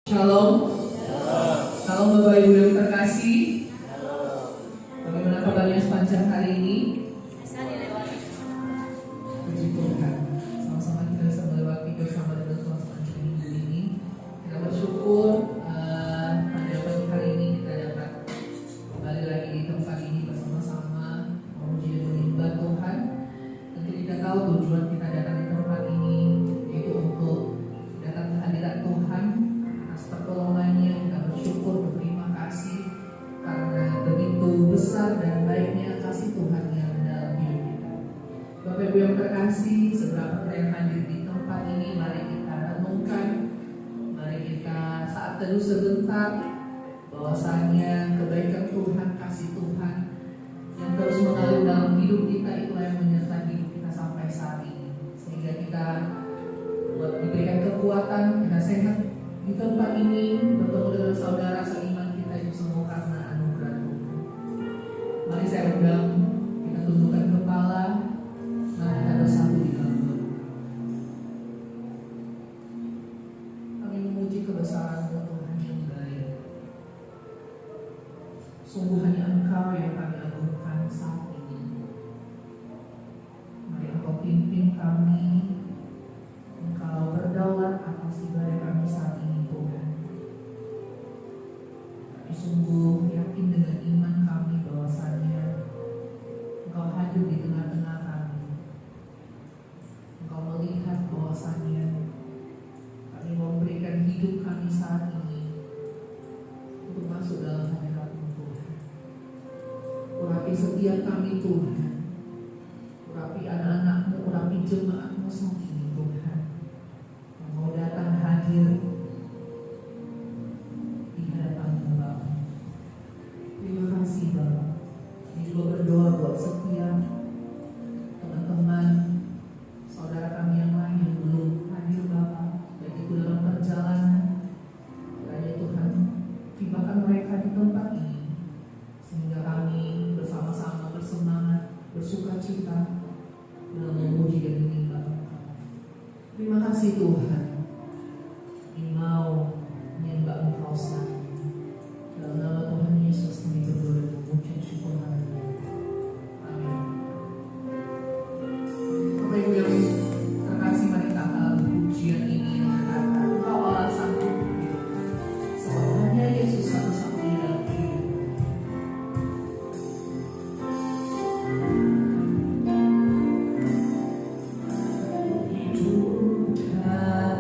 Shalom. Shalom Bapak Ibu yang terkasih. Bagaimana kabarnya sepanjang hari ini? Puji Tuhan. Sama-sama kita bisa melewati bersama dengan Tuhan sepanjang minggu ini. Kita bersyukur pada pagi hari ini kita dapat kembali lagi di tempat ini bersama-sama memuji dan menyembah Tuhan. Tentu kita tahu tujuan kita datang di tempat ini yaitu untuk datang ke hadirat Tuhan. Pertolongannya kita bersyukur, berterima kasih karena begitu besar dan baiknya kasih Tuhan yang dalam hidup kita. Bapak Ibu yang terkasih, seberapa yang hadir di tempat ini, mari kita renungkan, mari kita saat teduh sebentar bahwasanya kebaikan Tuhan, kasih Tuhan yang terus mengalir dalam hidup kita itulah yang menyertai hidup kita sampai saat ini, sehingga kita diberikan kekuatan, kita sehat di tempat ini, bertemu dengan saudara seiman kita itu semua karena anugerah Tuhan. Mari saya undang kita tundukkan kepala, mari kita bersatu di dalam doa. Kami memuji kebesaran Tuhan yang baik. Sungguh hanya Engkau yang kami agungkan saat ini. Mari Engkau pimpin kami, Engkau berdaulat atas ibadah kami saat ini. Sungguh yakin dengan iman kami bahwasanya Engkau hadir di tengah-tengah kami. Engkau melihat bahwasanya kami memberikan hidup kami saat ini untuk masuk dalam hadirat-Mu Tuhan. Urapi setiap kami Tuhan, urapi anak-anak-Mu, urapi jemaat-Mu saat ini Tuhan, yang mau datang hadir di hadapan-Mu Bapa. Terima kasih Bapak. Ini juga berdoa buat setiap teman-teman, saudara kami yang lain yang belum hadir Bapak, baik itu dalam perjalanan. Kiranya Tuhan tibakan mereka di tempat ini, sehingga kami bersama-sama bersemangat, bersuka cita dalam memuji dan menyembah Engkau. Terima kasih Tuhan. Kami mau menyembah Engkau sekarang. Dalam nama Tuhan Yesus kami berdoa dan mengucap syukur. Amin. Bapak Ibu yang terkasih, mari kita pujian ini yang berkata, Engkau Allah sanggup hidup, sebab hanya Yesus satu-satunya dalam hidup. Hidupkan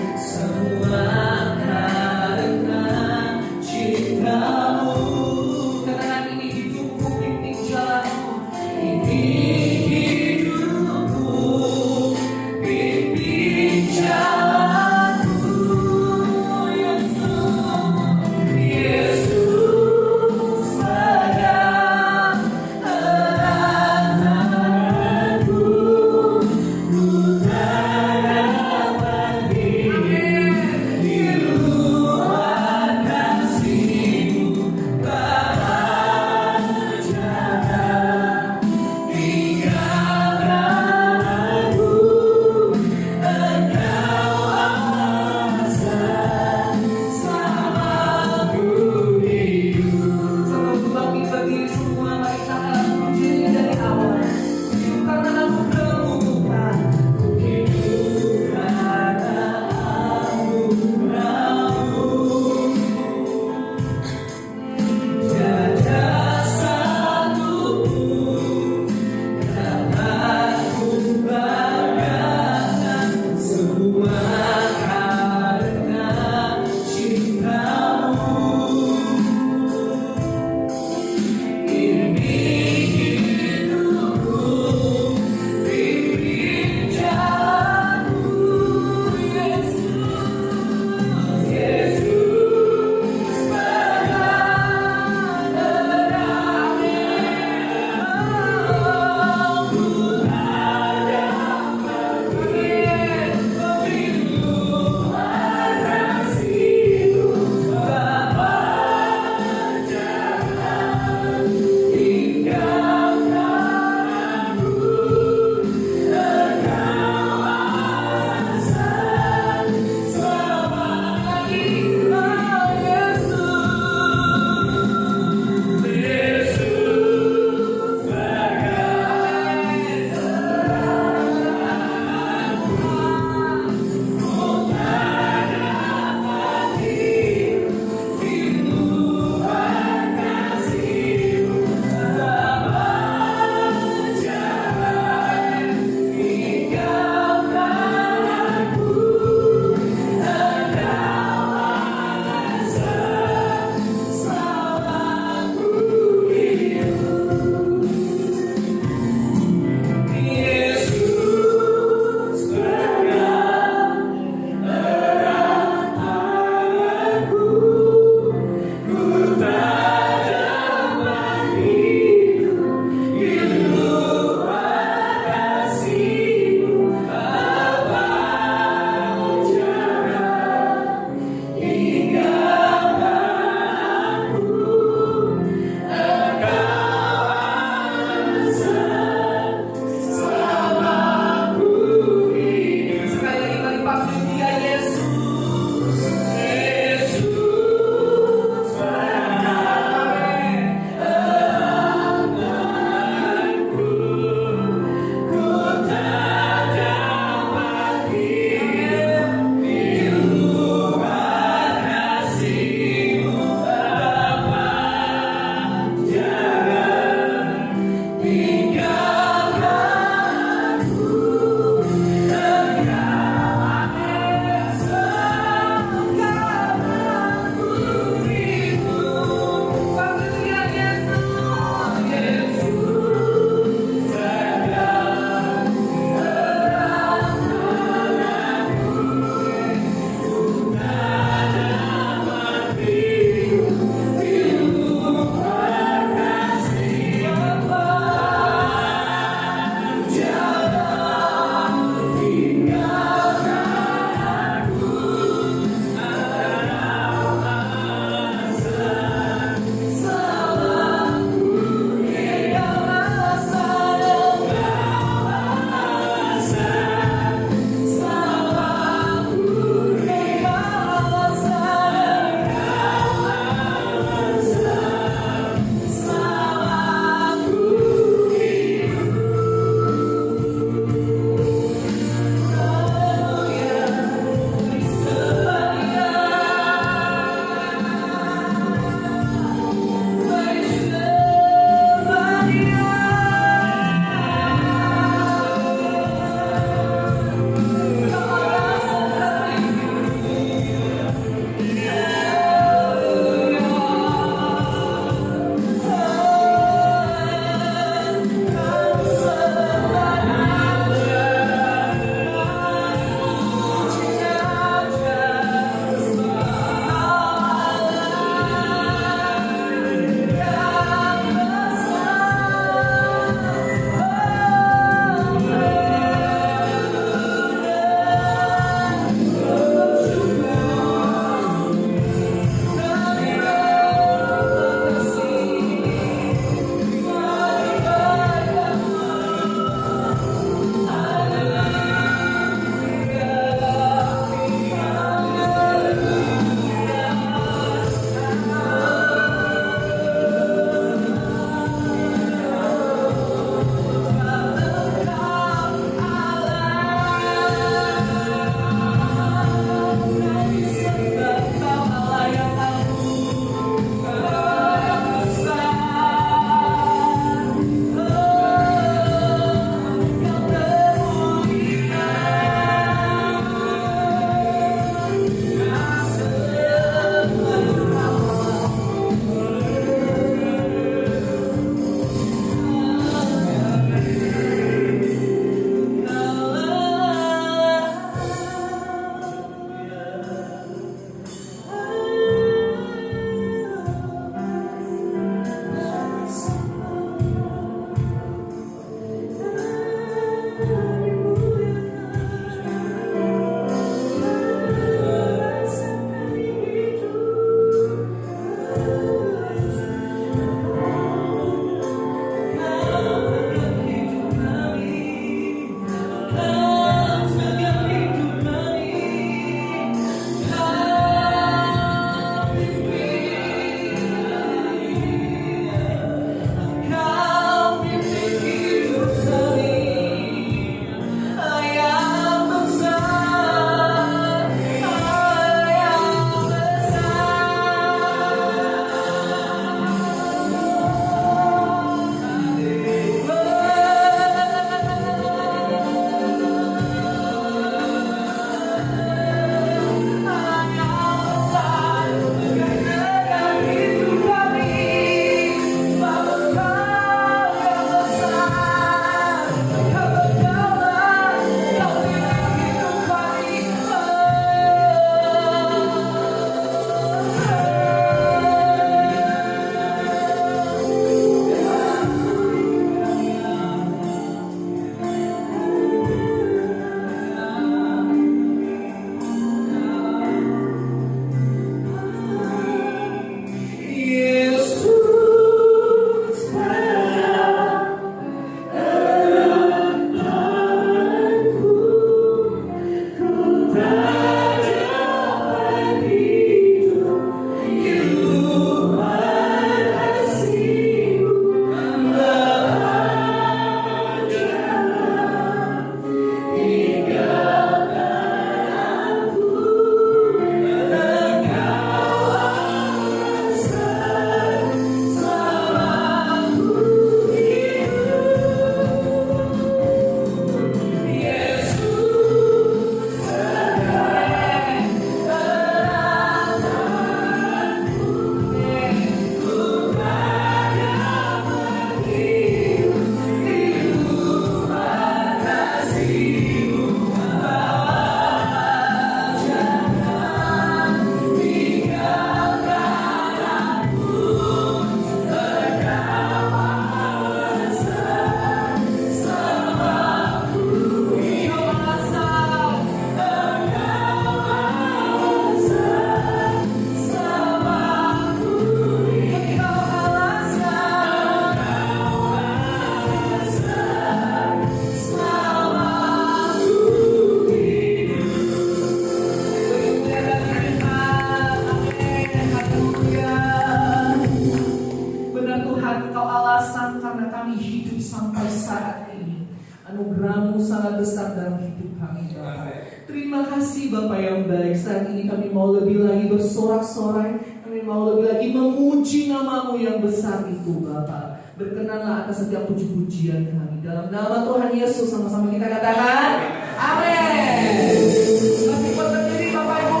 hidup sampai saat ini. Anugerah-Mu sangat besar dalam hidup kami, Bapa. Terima kasih Bapa yang baik. Saat ini kami mau lebih lagi bersorak-sorai. Kami mau lebih lagi memuji nama-Mu yang besar itu, Bapa. Berkenanlah atas setiap puji-pujian kami. Dalam nama Tuhan Yesus sama-sama kita katakan amin. Masih kuat berdiri Bapak Ibu?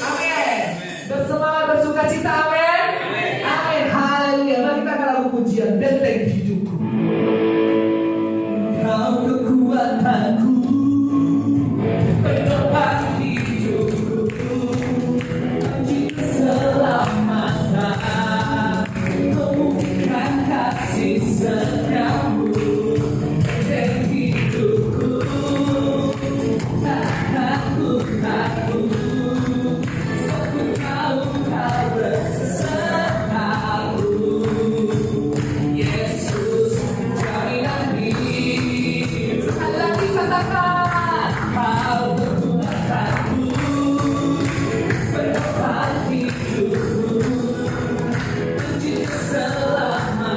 Amin. Bersemangat bersuka cita, amin. Amin. Haleluya. Mari kita akan lagu pujian benteng hidupku. Kau kekuatanku, penopang hidupku, keselamatan, memulihkan kasih setiamu, benteng hidupku, tak takut aku, sebab kau besertaku. Yesus jaminan hidup. Sekali lagi katakan, kau kekuatanku, penopang hidupku, kunci keselamatan,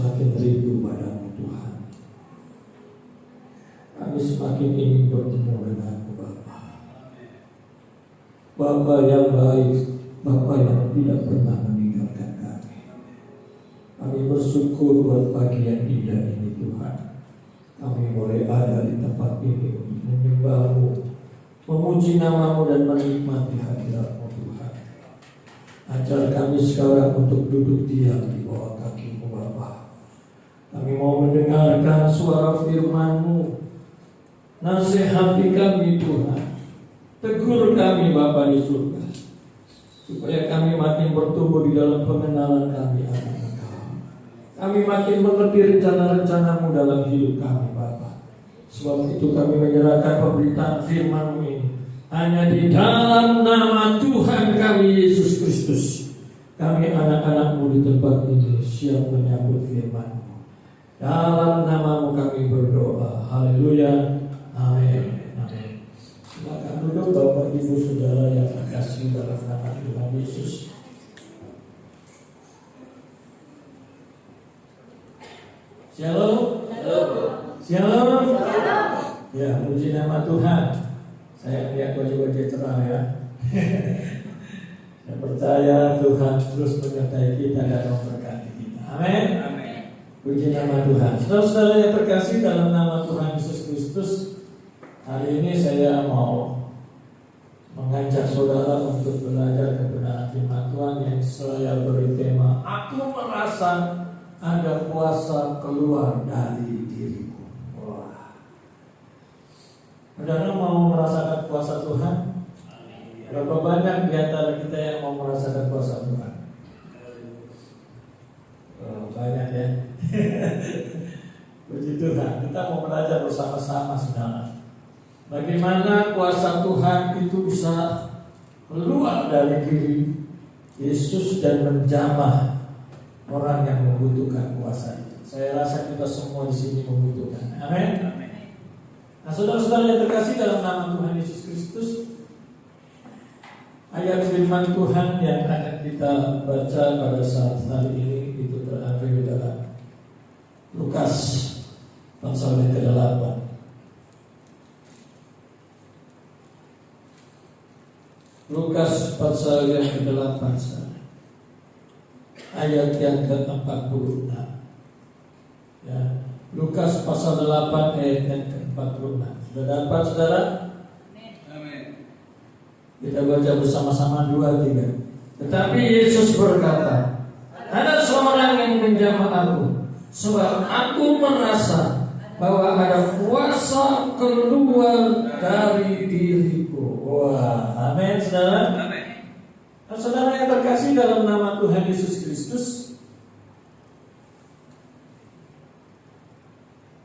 semakin rindu padamu Tuhan. Kami semakin ingin bertemu denganmu Bapa. Bapa yang baik, Bapa yang tidak pernah meninggalkan kami. Kami bersyukur buat pagi yang indah ini Tuhan. Kami boleh ada di tempat ini untuk menyembah-Mu, memuji nama-Mu dan menikmati hadirat-Mu Tuhan. Ajar kami sekarang untuk duduk diam di bawah kaki-Mu Bapa. Kami mau mendengarkan suara firman-Mu. Nasihati kami Tuhan. Tegur kami Bapa di surga, supaya kami makin bertumbuh di dalam pengenalan kami akan Engkau. Kami makin mengerti rencana-rencana-Mu dalam hidup kami Bapa. Sebab itu kami menyerahkan pemberitaan firman-Mu ini hanya di dalam nama Tuhan kami Yesus Kristus. Kami anak-anak-Mu di tempat ini siap menyambut firman-Mu. Dalam nama-Mu kami berdoa. Haleluya. Amin. Amin. Silakan duduk Bapak Ibu Saudara yang terkasih dalam nama Tuhan Yesus. Shalom. Shalom. Ya, puji nama Tuhan. Saya lihat wajah-wajah cerah ya. Saya percaya Tuhan terus menyertai kita dan memberkati kita. Amin. Amin. Puji nama Tuhan. Saudara-saudara yang terkasih dalam nama Tuhan Yesus Kristus, hari ini saya mau mengajak saudara untuk belajar kebenaran firman Tuhan yang saya beri tema, aku merasa ada kuasa keluar dari diriku. Wah. Saudara mau merasakan kuasa Tuhan? Berapa banyak di antara kita yang mau merasakan kuasa Tuhan? Banyak ya. Puji Tuhan. Kita mau belajar bersama-sama saudara. Bagaimana kuasa Tuhan itu bisa keluar dari diri Yesus dan menjamah orang yang membutuhkan kuasa itu. Saya rasa kita semua di sini membutuhkan. Amin. Nah, saudara-saudara yang terkasih dalam nama Tuhan Yesus Kristus, ayat firman Tuhan yang akan kita baca pada saat hari ini itu terambil dalam Lukas pasal yang ke-8. Lukas pasal yang ke-8 ayat yang ke-46. Ya, Lukas pasal 8 ayat yang ke-46. Sudah dapat saudara? Amin. Kita baca bersama-sama 2-3. Tetapi Yesus berkata, ada seorang yang menjamah aku, sebab aku merasa bahwa ada kuasa keluar dari diriku. Wah, amin saudara. Amin. Nah, saudara yang terkasih dalam nama Tuhan Yesus Kristus,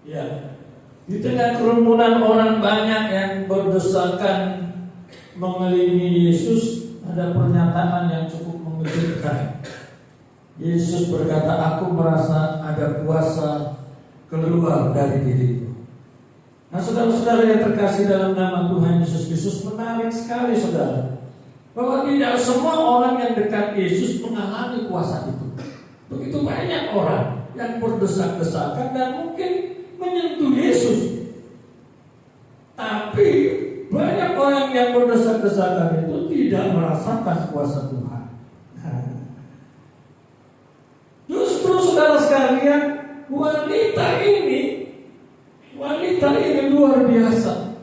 ya, di tengah kerumunan orang banyak yang berdesakan mengelilingi Yesus, ada pernyataan yang cukup mengejutkan. Yesus berkata, aku merasa ada kuasa keluar dari diriku. Nah, saudara-saudara yang terkasih dalam nama Tuhan Yesus Kristus, menarik sekali saudara, bahwa tidak semua orang yang dekat Yesus mengalami kuasa itu. Begitu banyak orang yang berdesak-desakan dan mungkin menyentuh Yesus, tapi banyak orang yang berdesak-desakan itu tidak merasakan kuasa Tuhan. Justru saudara sekalian, wanita ini luar biasa.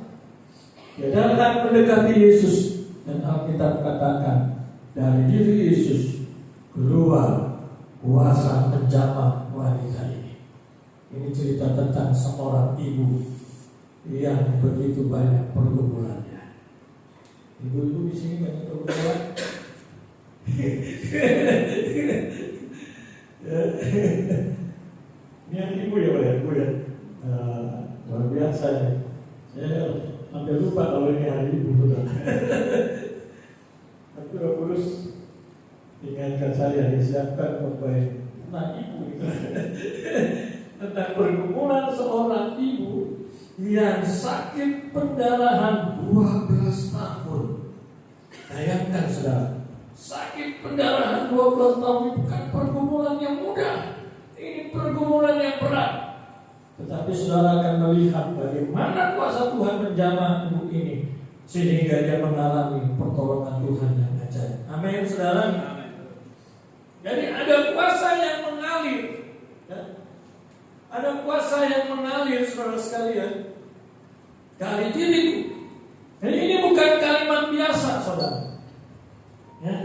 Dia datang mendekati Yesus dan Alkitab katakan dari diri Yesus keluar kuasa menjamah wanita ini. Ini cerita tentang seorang ibu yang begitu banyak pergumulannya. Ibu-ibu di sini banyak pergumulan. Ini yang ibu ya Pak ya, ibu ya. Luar biasa ya. Saya hampir lupa kalau ini hari ibu. Tapi Roh Kudus ingatkan saya, disiapkan pembaik tentang ibu itu. Tentang pergumulan seorang ibu yang sakit pendarahan 12 tahun. Bayangkan saudara, sakit pendarahan 12 tahun bukan pergumulan yang mudah. Ini pergumulan yang berat. Tetapi saudara akan melihat bagaimana kuasa Tuhan menjamah ibu ini sehingga dia mengalami pertolongan Tuhan yang ajaib. Amin, saudara. Jadi ada kuasa yang mengalir, ya. Ada kuasa yang mengalir, saudara sekalian, dari diriku. Jadi ini bukan kalimat biasa, saudara. Ya.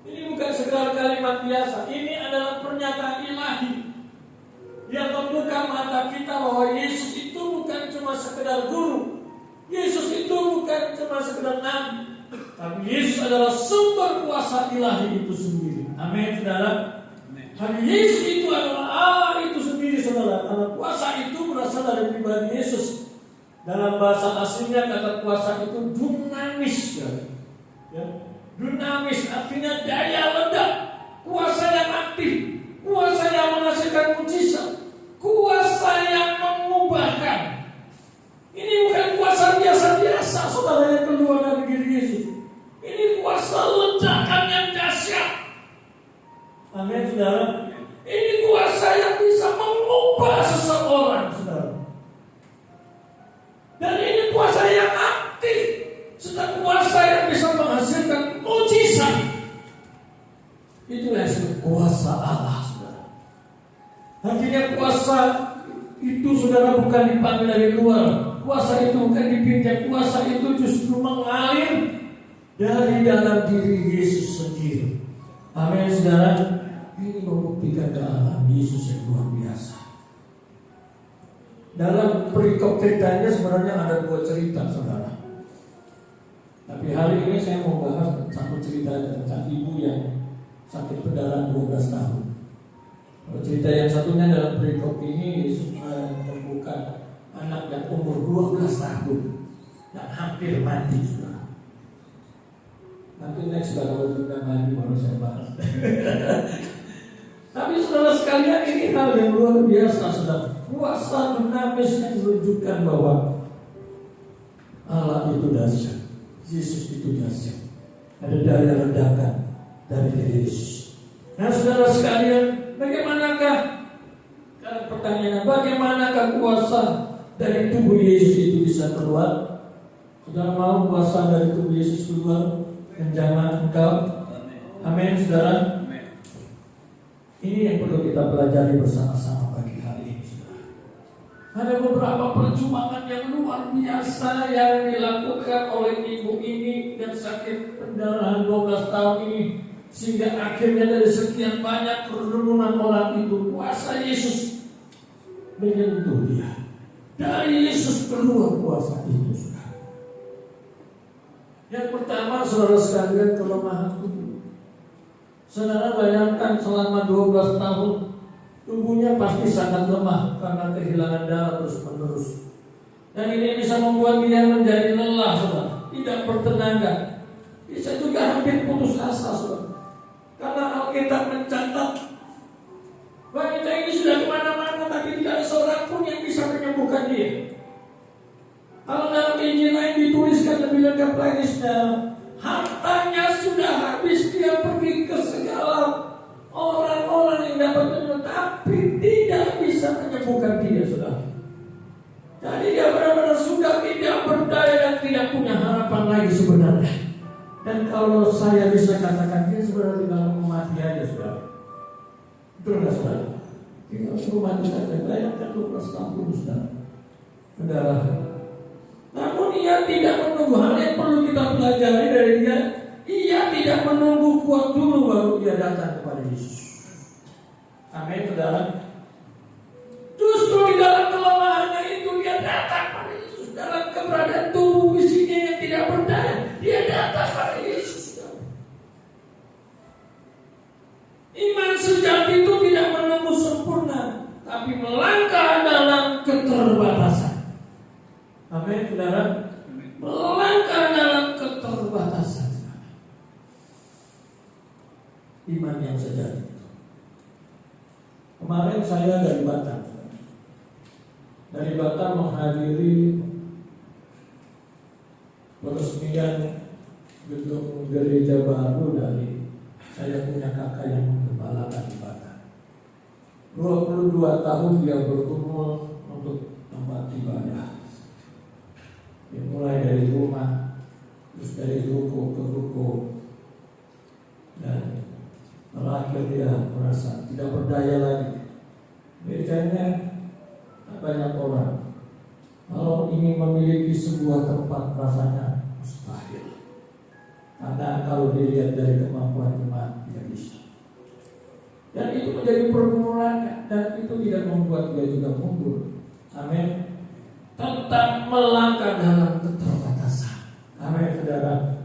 Ini bukan sekedar kalimat biasa. Ini adalah pernyataan ilahi yang membuka mata kita bahwa Yesus itu bukan cuma sekedar guru. Yesus itu bukan cuma sekedar nabi, tapi Yesus adalah sumber kuasa ilahi itu sendiri. Amin, saudara. Tapi Yesus itu adalah Allah itu sendiri, saudara. Karena kuasa itu berasal dari pribadi Yesus. Dalam bahasa aslinya kata kuasa itu dunamis, ya. Dunamis artinya daya ledak, kuasa yang aktif, kuasa yang menghasilkan mujizat, kuasa yang mengubahkan. Ini bukan kuasa biasa-biasa, saudara, yang keluar dari diri Yesus. Ini kuasa ledakan yang dahsyat. Amin, saudara. Ini kuasa yang bisa mengubah seseorang, saudara. Dan ini kuasa yang aktif, serta kuasa yang bisa menghasilkan mujizat. Itulah kuasa Allah, saudara. Artinya kuasa itu, saudara, bukan dipanggil dari luar. Kuasa itu bukan dipinjam. Kuasa itu justru mengalir dari dalam diri Yesus sendiri. Amin, saudara. Ini membuktikan kealahan Yesus yang luar biasa. Dalam perikop ceritanya sebenarnya ada 2 cerita, saudara. Tapi hari ini saya mau bahas satu cerita tentang ibu yang sakit pendarahan 12 tahun. Kalau cerita yang satunya dalam perikop ini, Yesus membuka anak yang umur 12 tahun dan hampir mati, saudara. Nanti next kalau kita mati baru saya bahas. Tapi saudara sekalian, ini hal yang luar biasa, saudara. Kuasa dunamis yang menunjukkan bahwa Allah itu dahsyat, Yesus itu dahsyat. Ada daya ledakan dari diri Yesus. Nah, saudara sekalian, bagaimanakah, pertanyaannya, bagaimanakah kuasa dari tubuh Yesus itu bisa keluar? Saudara mau kuasa dari tubuh Yesus keluar menjamah engkau? Amin, saudara. Ini yang perlu kita pelajari bersama-sama pagi hari ini, saudara. Ada beberapa perjuangan yang luar biasa yang dilakukan oleh ibu ini yang sakit pendarahan 12 tahun ini, sehingga akhirnya dari sekian banyak kerumunan orang itu kuasa Yesus menyentuh dia. Dari Yesus keluar kuasa itu, saudara. Yang pertama, saudara sekalian, kelemahan tubuh. Saudara bayangkan selama 12 tahun tubuhnya pasti sangat lemah karena kehilangan darah terus menerus. Dan ini bisa membuat dia menjadi lelah, saudara, tidak bertenaga. Bisa juga hampir putus asa, saudara. Karena Alkitab mencatat wanita ini sudah kemana-mana, tapi tidak ada seorang pun yang bisa menyembuhkan dia. Kalau dalam Injil lain dituliskan lebih lengkap lagi, saudara, hartanya sudah habis, dia pergi ke segala orang-orang yang dapat menyembuhkan, tapi tidak bisa menyembuhkan dia, saudara. Jadi dia benar-benar sudah tidak berdaya dan tidak punya harapan lagi sebenarnya. Dan kalau saya bisa katakan, dia sebenarnya tinggal mau mati aja, saudara. Betul nggak, saudara? Tinggal mau mati saja. Bayangkan 12 tahun, saudara. Saudara. Namun ia tidak menunggu. Hal yang perlu kita pelajari dari dia, ia tidak menunggu kuat dulu baru dia datang kepada Yesus. Amin, saudara. Justru di dalam kelemahannya itu dia datang pada Yesus. Dalam keberadaan tubuh fisiknya yang tidak berdaya, dia datang pada Yesus. Iman sejati itu tidak menunggu sempurna, tapi melangkah dalam keterbatasan. Amin, saudara. Melangkah dalam keterbatasan. Iman yang sejati. Kemarin saya dari Batam. Dari Batam menghadiri peresmian gedung gereja baru dari saya punya kakak yang menggembalakan di Batam. 22 tahun dia bergumul untuk tempat ibadah. Dia mulai dari rumah, terus dari ruko ke ruko, dan terakhir dia merasa tidak berdaya lagi. Bedanya banyak orang kalau ingin memiliki sebuah tempat rasanya mustahil, karena kalau dilihat dari kemampuan jemaat tidak bisa. Dan itu menjadi pergumulan, dan itu tidak membuat dia juga mundur. Amin. Tetap melangkah dalam keterbatasan. Amin, saudara.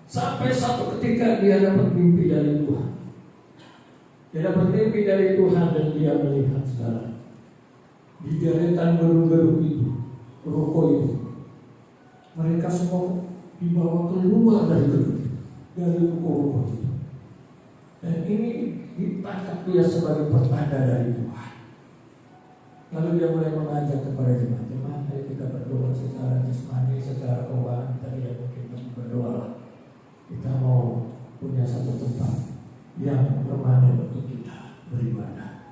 Sampai satu ketika dia dapat mimpi dari Tuhan. Dia dapat mimpi dari Tuhan dan dia melihat, saudara, di deretan gedung-gedung itu, ruko itu, mereka semua dibawa keluar dari gedung, dari ruko-ruko itu. Dan ini ditangkap dia sebagai pertanda dari Tuhan. Lalu dia mulai mengajak kepada jemaat-jemaat, ayo kita berdoa secara jasmani, secara keuangan. Kita tidak mungkin berdoa. Kita mau punya satu tempat yang permanen untuk kita beribadah.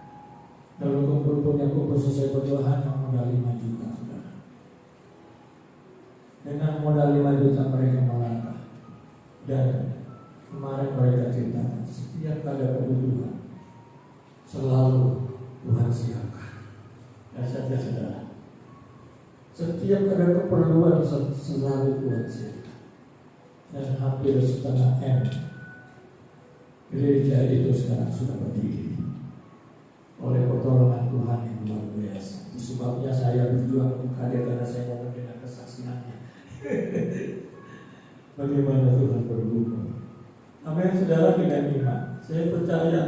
Lalu kumpul selesai berdoa hanya modal 5 juta, saudara. Dengan modal 5 juta mereka melangkah. Dan kemarin mereka ceritakan, setiap kali ada kebutuhan selalu Tuhan siapkan. Dan saudara, setiap ada keperluan selalu Tuhan siapkan. Dan hampir setengah M gereja itu sekarang sudah berdiri oleh pertolongan Tuhan yang luar biasa. Itu sebabnya saya berjuang untuk hadir, karena saya mau mendengar kesaksiannya. Bagaimana Tuhan berbuka. Amin, saudara, dengan iman saya percaya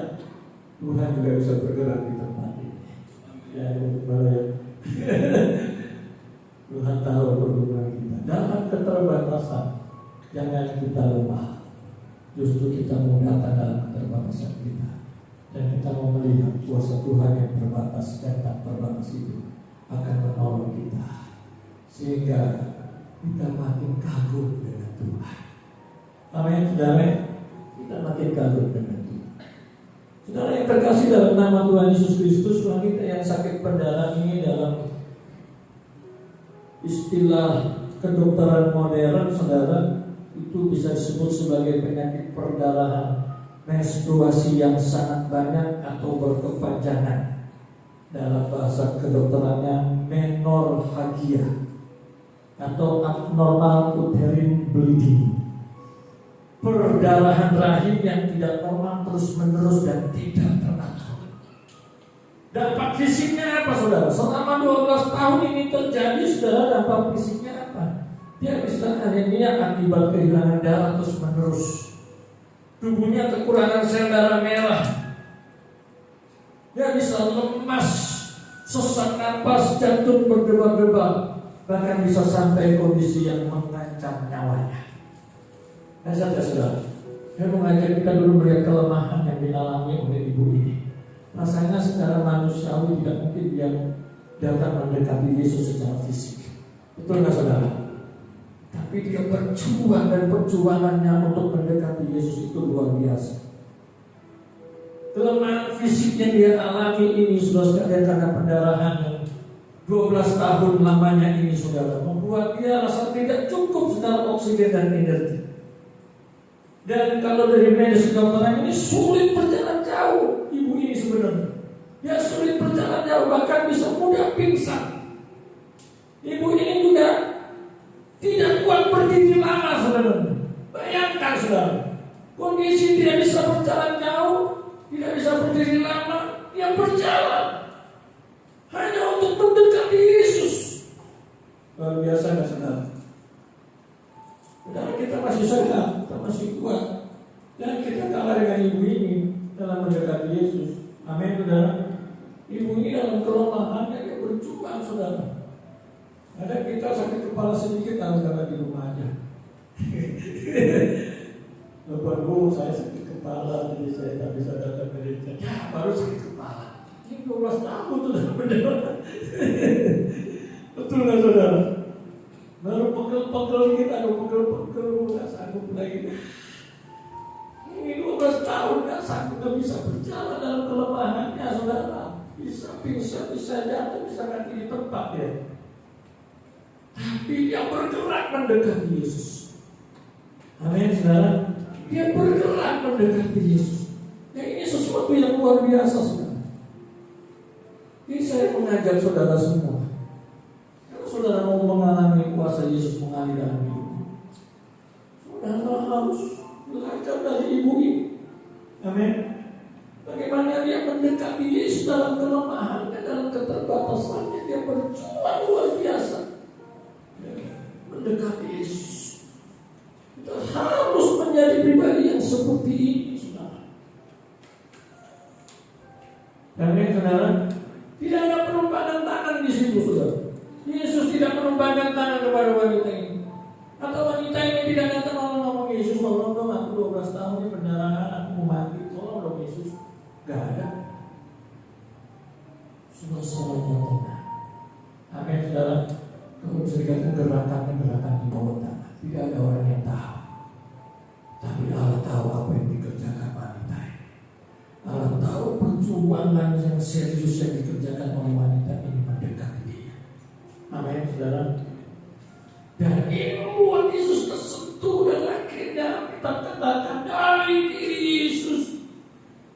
Tuhan juga bisa bergerak di tempat ini. Ya, Tuhan tahu pergumulan kita. Dalam keterbatasan jangan kita lemah. Justru kita mau datang dalam keterbatasan kita, dan kita mau melihat kuasa Tuhan yang terbatas dan tak terbatas itu akan menolong kita, sehingga kita makin kagum dengan Tuhan. Amin, saudara. Kita makin kagum dengan Tuhan. Saudara yang terkasih dalam nama Tuhan Yesus Kristus, wanita yang sakit perdarahan ini dalam istilah kedokteran modern, saudara, itu bisa disebut sebagai penyakit perdarahan menstruasi yang sangat banyak atau berkepanjangan. Dalam bahasa kedokterannya menorhagia atau abnormal uterine bleeding, perdarahan rahim yang tidak normal terus-menerus dan tidak teratur. Dampak fisiknya apa, saudara? Selama 12 tahun ini terjadi, saudara, dampak fisiknya apa? Dia bisa anemia akibat kehilangan darah terus-menerus. Tubuhnya kekurangan sel darah merah. Dia bisa lemas, sesak napas, jantung berdebar-debar, bahkan bisa sampai kondisi yang mengancam nyawanya. Dan saudara, saya mengajak kita dulu melihat kelemahan yang dialami oleh ibu ini. Rasanya secara manusiawi tidak mungkin dia datang mendekati Yesus secara fisik. Betul nggak, saudara? Tapi dia berjuang, dan perjuangannya untuk mendekati Yesus itu luar biasa. Kelemahan fisik yang dia alami ini, saudara, karena pendarahan yang 12 tahun lamanya ini, saudara, membuat dia rasa tidak cukup secara oksigen dan energi. Dan kalau dari medis kedokteran ini sulit berjalan jauh, ibu ini sebenarnya. Dia sulit berjalan jauh, bahkan bisa mudah pingsan. Ibu ini juga tidak kuat berdiri lama, saudara. Bayangkan, saudara, kondisi tidak bisa berjalan jauh, tidak bisa berdiri lama, yang berjalan hanya untuk mendekati Yesus. Luar biasa, nggak, saudara? Saudara, kita masih sehat, kita masih kuat, dan kita kalah dengan ibu ini dalam mendekati Yesus. Amin, saudara. Ibu ini dalam kelemahannya dia berjuang, saudara. Ada kita sakit kepala sedikit, tahu dapat di rumah aja. Bapak Bu, saya sakit kepala, jadi saya tak bisa datang ke gereja. Ya, baru sakit kepala. Ini 12 tahun sudah benar. Betul nggak, saudara? Baru pegel-pegel kita, pegel-pegel, nggak sanggup lagi. Ini 12 tahun nggak sanggup, nggak bisa berjalan dalam kelemahannya, saudara. Bisa pingsan, bisa jatuh, bisa mati di tempat ya. Tapi dia bergerak mendekati Yesus. Amin, saudara. Dia bergerak mendekati Yesus. Ya, ini sesuatu yang luar biasa, saudara. Ini saya mengajak saudara semua. Kalau saudara mau mengalami kuasa Yesus mengalir dalam hidup, saudara harus belajar dari ibu ini. Amin. Bagaimana dia mendekati Yesus dalam kelemahannya, dalam keterbatasannya, dia berjuang luar biasa mendekati Yesus. Kita harus menjadi pribadi yang seperti ini, saudara. Amin, saudara. Tidak ada penumpangan tangan di situ, saudara. Yesus tidak menumpangkan tangan kepada wanita ini. Atau wanita ini tidak datang lalu ngomong, Yesus, tolong dong, aku 12 tahun ini pendarahan, aku mau mati, tolong dong Yesus. Gak ada. Suasana tenang. Amin, saudara. Kalau bisa dikatakan gerakan di bawah tanah, tidak ada orang yang tahu. Tapi Allah tahu apa yang dikerjakan wanita ini. Allah tahu perjuangan yang serius yang dikerjakan oleh wanita ini mendekati dia. Amin, saudara. Dan ini membuat Yesus tersentuh, dan akhirnya kita katakan dari diri Yesus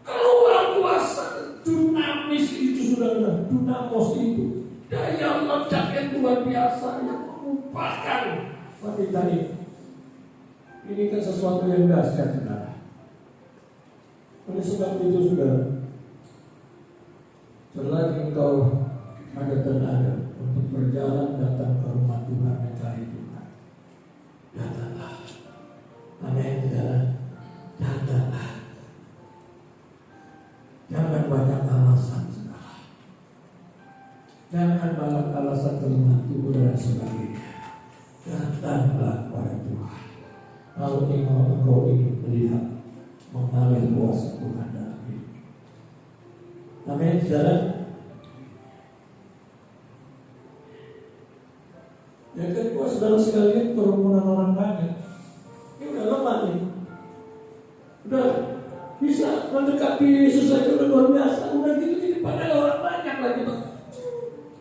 keluar kuasa dinamis itu, saudara. Dunamos itu daya ledak yang luar biasa yang mengubahkan wanita ini. Ini kan sesuatu yang dahsyat, saudara. Oleh sebab itu, saudara, selagi engkau ada tenaga untuk berjalan datang ke rumah Tuhan mencari Tuhan, datanglah. Amin, saudara. Datanglah. Jangan banyak alasan, saudara. Jangan banyak alasan ke rumah Tuhan dan sebagainya. Datanglah kepada Tuhan. Kalau engkau ingin melihat mengalir kuasa Tuhan dalam hidup. Amin, saudara. Yang kedua, saudara sekalian, kerumunan orang banyak. Ini udah lemah nih. Udah bisa mendekati Yesus saja udah luar biasa. Udah gitu di depan ada orang banyak lagi, Pak.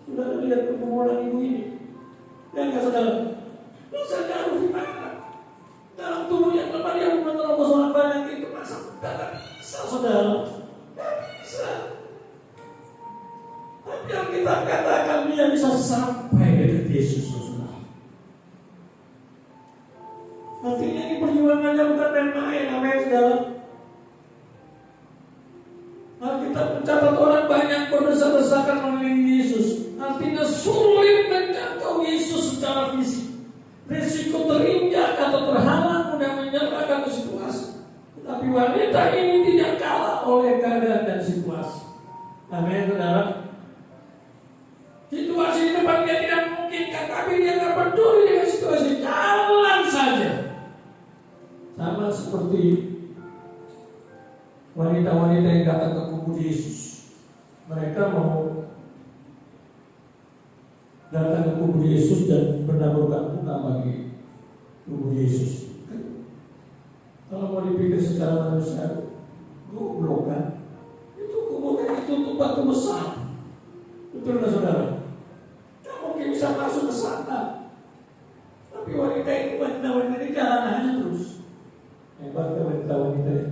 Saudara lihat kerumunan ibu ini. Dan nggak, saudara? Lu sadar gimana? Dalam tubuh yang lemah yang menerobos orang banyak itu masa tidak bisa, saudara. Tidak bisa. Tapi yang kita katakan dia bisa sampai dekat Yesus, saudara. Artinya ini perjuangannya bukan main-main, amin, saudara. Alkitab mencatat orang banyak berdesak-desakan mengelilingi Yesus. Artinya sulit menjangkau Yesus secara fisik. Risiko terinjak atau terhalang mudah menyerahkan situasi. Tetapi wanita ini tidak kalah oleh keadaan dan situasi. Amin, saudara. Situasi di depan dia tidak memungkinkan, tapi dia tidak peduli dengan situasi. Jalan saja. Sama seperti wanita-wanita yang datang ke kubur Yesus. Mereka mau datang ke kubur Yesus dan menaburkan bunga bagi kubur Yesus. Kalau mau dipikir secara manusia, goblok kan? Itu kuburnya ditutup batu besar. Betul nggak, saudara? Tidak mungkin bisa masuk ke sana. Tapi wanita ini, wanita ini jalan aja terus. Hebat kan wanita-wanita ini.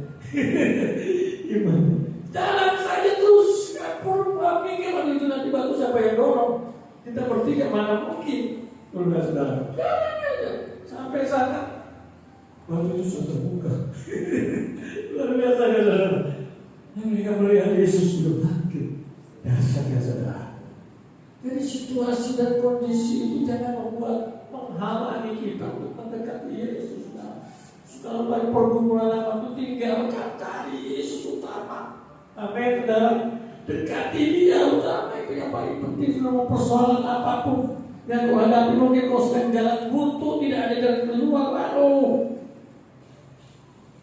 Gimana? Jalan saja terus. Gak perlu mikir waktu itu nanti batu siapa yang dorong. Kita bertiga mana mungkin. Betul nggak, saudara? Jalan aja sampai sana. Batu itu sudah terbuka. Luar biasa, saudara. Yang mereka melihat Yesus sudah bangkit. Dahsyat ya, saudara. Jadi situasi dan kondisi itu jangan membuat menghalangi kita untuk mendekati Yesus. Kalau banyak pergumulan apa itu tinggalkan, cari Yesus utama. Amin, saudara. Dekati dia utama, itu yang paling penting. Selama persoalan apapun yang kau hadapi, mungkin kau sedang jalan buntu, tidak ada jalan keluar, baru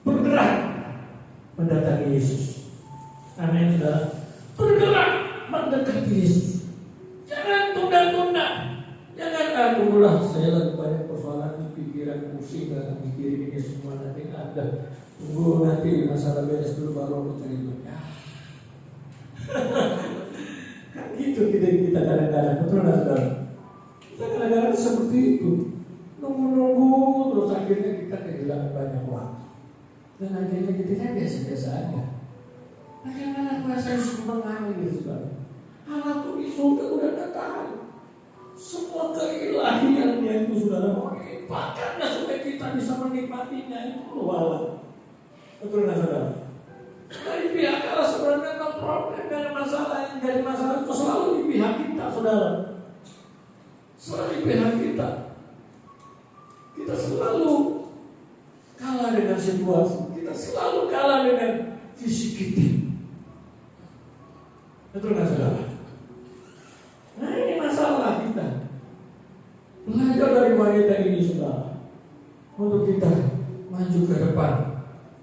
bergerak mendatangi Yesus. Amin, saudara. Bergerak mendekati Yesus. Jangan tunda-tunda. Jangan tunggulah saya lagi banyak persoalan di pikiran, pusing, gak mikirin ini semua, nanti ada. Tunggu nanti masalah beres dulu baru aku terima. Itu kita kadang-kadang, betul nggak saudara? Kita kadang-kadang seperti itu, nunggu-nunggu terus akhirnya kita kehilangan banyak waktu dan akhirnya kita biasa-biasa aja. Bagaimana kuasa Yesus mengalir, saudara? Allah tuh di surga udah datang. Semua keilahiannya itu saudara mau dilimpahkannya supaya kita bisa menikmatinya. Itu Allah. Betul nggak saudara? Dari pihak Allah sebenarnya no problem dan masalah yang jadi masalah itu selalu di pihak kita, saudara. Selalu di pihak kita. Kita selalu kalah dengan situasi. Kita selalu kalah dengan fisik kita. Betul nggak saudara? Nah ini masalah kita. Belajar dari wanita ini, saudara, untuk kita maju ke depan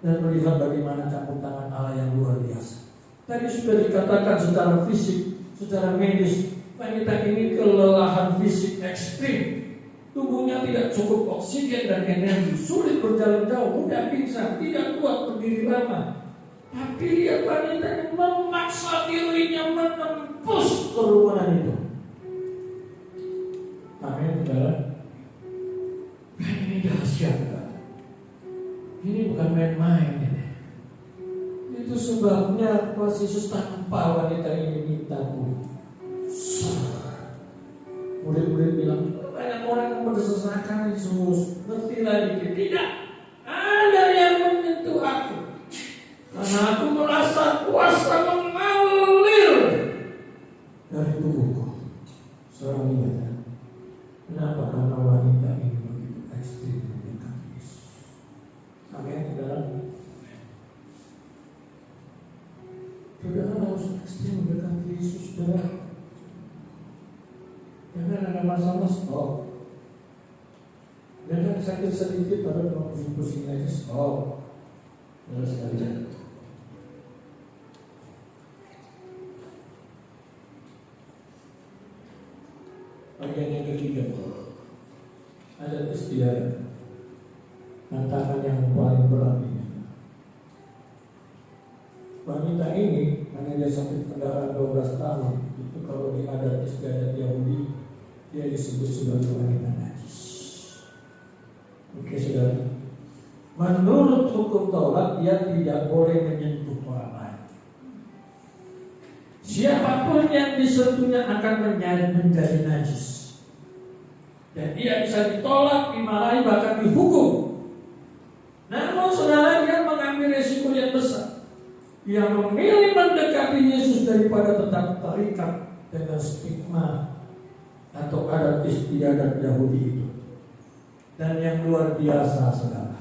dan melihat bagaimana campur tangan Allah yang luar biasa. Tadi sudah dikatakan secara fisik, secara medis, wanita ini kelelahan fisik ekstrim. Tubuhnya tidak cukup oksigen dan energi, sulit berjalan jauh, mudah pingsan, tidak kuat berdiri lama. Tapi dia wanita yang memaksa dirinya menembus kerumunan itu. Amin, saudara. Ini dahsyat, saudara. Ini bukan main-main ini. Itu sebabnya pas Yesus tanpa wanita ini minta murid. Murid-murid bilang, banyak orang yang bersesakan Yesus, berhentilah dikit. Tidak ada yang menyentuh aku, karena aku merasa kuasa mengalir dari tubuhku. Seorang lihat. Kenapa? Karena wanita ini begitu ekstrim mendekat Yesus. Amin, saudara. Saudara harus ekstrim mendekat Yesus, saudara. Jangan ada masalah, stop. Jangan sakit sedikit pada cuma pusing-pusing aja, stop. Saudara sekalian. Bagian yang ketiga, ada istiadat. Tantangan yang paling berat ini. Wanita ini, karena dia sakit pendarahan 12 tahun, itu kalau di adat istiadat Yahudi, dia disebut sebagai wanita najis. Oke, saudara. Menurut hukum Taurat, dia tidak boleh menyentuh orang lain. Siapapun yang disentuhnya akan menjadi najis. Dan dia bisa ditolak, dimarahi, bahkan dihukum. Namun saudara, dia mengambil resiko yang besar. Dia memilih mendekati Yesus daripada tetap terikat dengan stigma atau adat istiadat Yahudi itu. Dan yang luar biasa, saudara.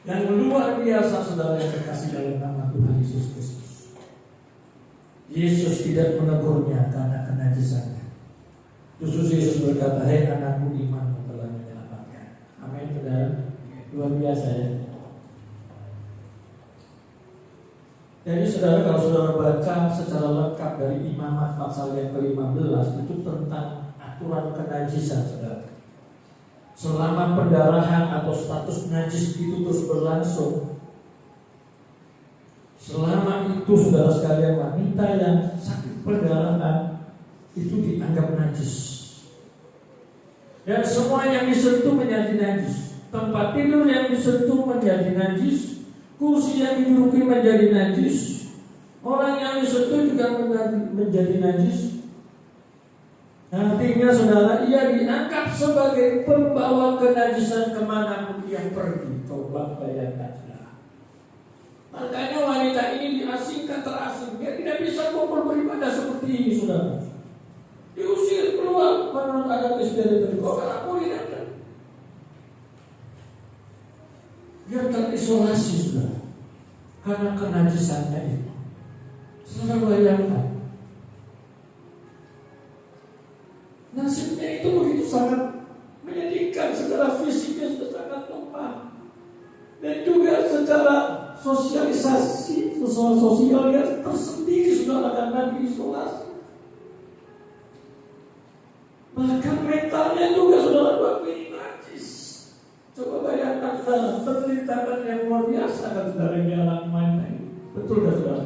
Yang luar biasa, saudara, yang terkasih dalam nama Tuhan Yesus Kristus. Yesus tidak menegurnya karena kenajisannya. Justru Yesus berkata, "Hei anakku, imanmu telah menyelamatkan." Amin, saudara. Luar biasa ya. Jadi saudara, kalau saudara baca secara lengkap dari Imamat pasal yang ke-15, itu tentang aturan kenajisan, saudara. Selama pendarahan atau status najis itu terus berlangsung, selama itu saudara sekalian, wanita yang sakit pendarahan itu dianggap najis. Dan semua yang disentuh menjadi najis. Tempat tidur yang disentuh menjadi najis. Kursi yang diduduki menjadi najis. Orang yang disentuh juga menjadi najis. Artinya saudara, ia dianggap sebagai pembawa kenajisan kemanapun ia pergi. Coba bayangkan, saudara. Makanya wanita ini diasingkan, terasing. Dia tidak bisa kumpul beribadah seperti ini, saudara. Diusir keluar menurut adat istiadat itu. Kok aku tidak? Dia terisolasi, saudara, karena kenajisannya itu. Saudara bayangkan, nasibnya itu begitu sangat menyedihkan. Secara fisiknya sudah sangat lemah, dan juga secara sosialisasi, sosialnya tersendiri, saudara, karena diisolasi. Bahkan mentalnya juga, saudara, begini najis. Coba bayangkan, saudara, penderitaan yang luar biasa kan, saudara, yang dialami wanita ini. Betul gak, saudara?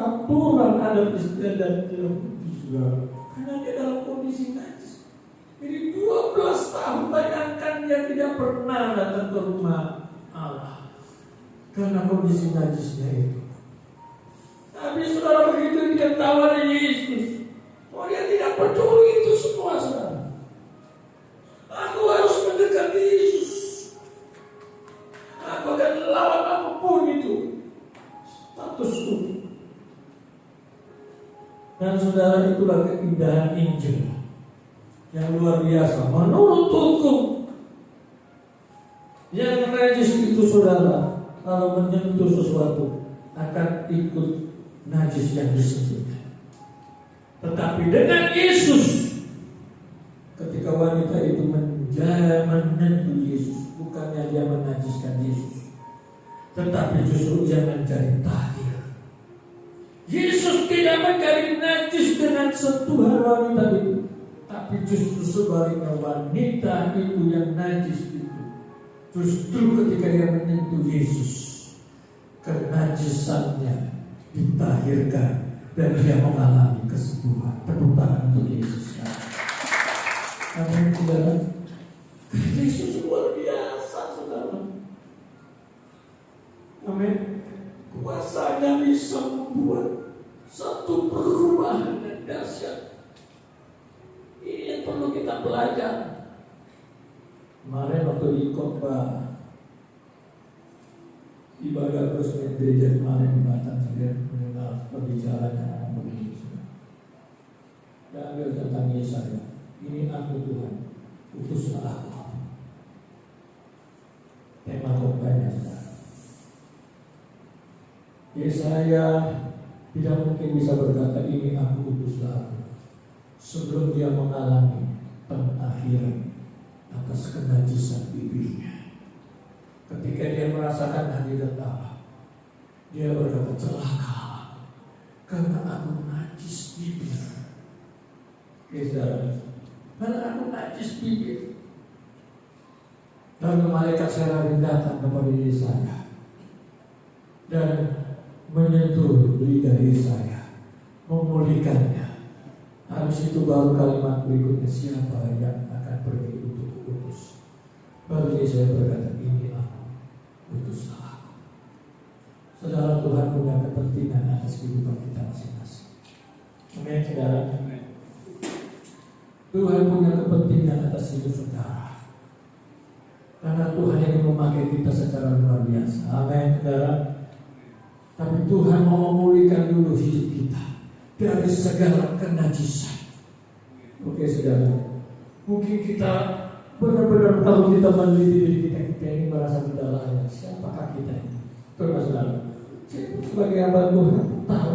aturan adat istiadat juga, karena dia dalam kondisi najis. Jadi 12 tahun bayangkan dia tidak pernah datang ke rumah Allah karena kondisi najisnya itu. Tapi saudara, begitu dia tahu ada Yesus, dia tidak peduli itu semua, saudara. Aku harus mendekati Yesus. Aku akan lawan apapun itu statusku. Dan saudara, itulah keindahan Injil yang luar biasa. Menurut hukum, yang najis itu, saudara, kalau menyentuh sesuatu akan ikut najis yang disentuhnya. Tetapi dengan Yesus, ketika wanita itu menyentuh Yesus, bukannya dia menajiskan Yesus, tetapi justru dia menjadi tahir. Yesus tidak menjadi najis dengan sentuhan wanita itu, tapi justru sebaliknya wanita itu yang najis itu. Justru ketika dia menyentuh Yesus, kenajisannya ditahirkan dan dia mengalami kesembuhan. Tepuk tangan untuk Yesus. Amin, saudara. Yesus luar biasa, saudara. Amin. Kuasanya bisa membuat satu perubahan yang dahsyat. Ini yang perlu kita belajar. Kemarin waktu di khotbah ibadah resmi gereja kemarin di Batam, saya mendengar pembicaranya begini. Dan ambil tentang Yesaya. Ini aku Tuhan, utuslah aku. Tema khotbahnya. Yesaya tidak mungkin bisa berkata ini aku utuslah aku sebelum dia mengalami pengakhiran atas kenajisan bibirnya. Ketika dia merasakan hadirat Allah, dia berkata, celaka karena aku najis bibir. Karena aku najis bibir. Lalu malaikat Seraphim datang kepada Yesaya dan menyentuh lidah Yesaya, memulihkannya. Habis itu baru kalimat berikutnya, siapa yang akan pergi untuk utus? Baru Yesaya berkata, ini aku, utuslah aku. Saudara, Tuhan punya kepentingan atas kehidupan kita masing-masing. Amin, saudara. Tuhan punya kepentingan atas hidup saudara, karena Tuhan yang memakai kita secara luar biasa. Amin, saudara. Tapi Tuhan mau memulihkan dulu hidup kita dari segala kenajisan. Oke, saudara. Mungkin kita benar-benar kalau kita meneliti diri kita ini merasa tidak layak. Siapakah kita ini? Betul, saudara. Sebagai hamba Tuhan tahu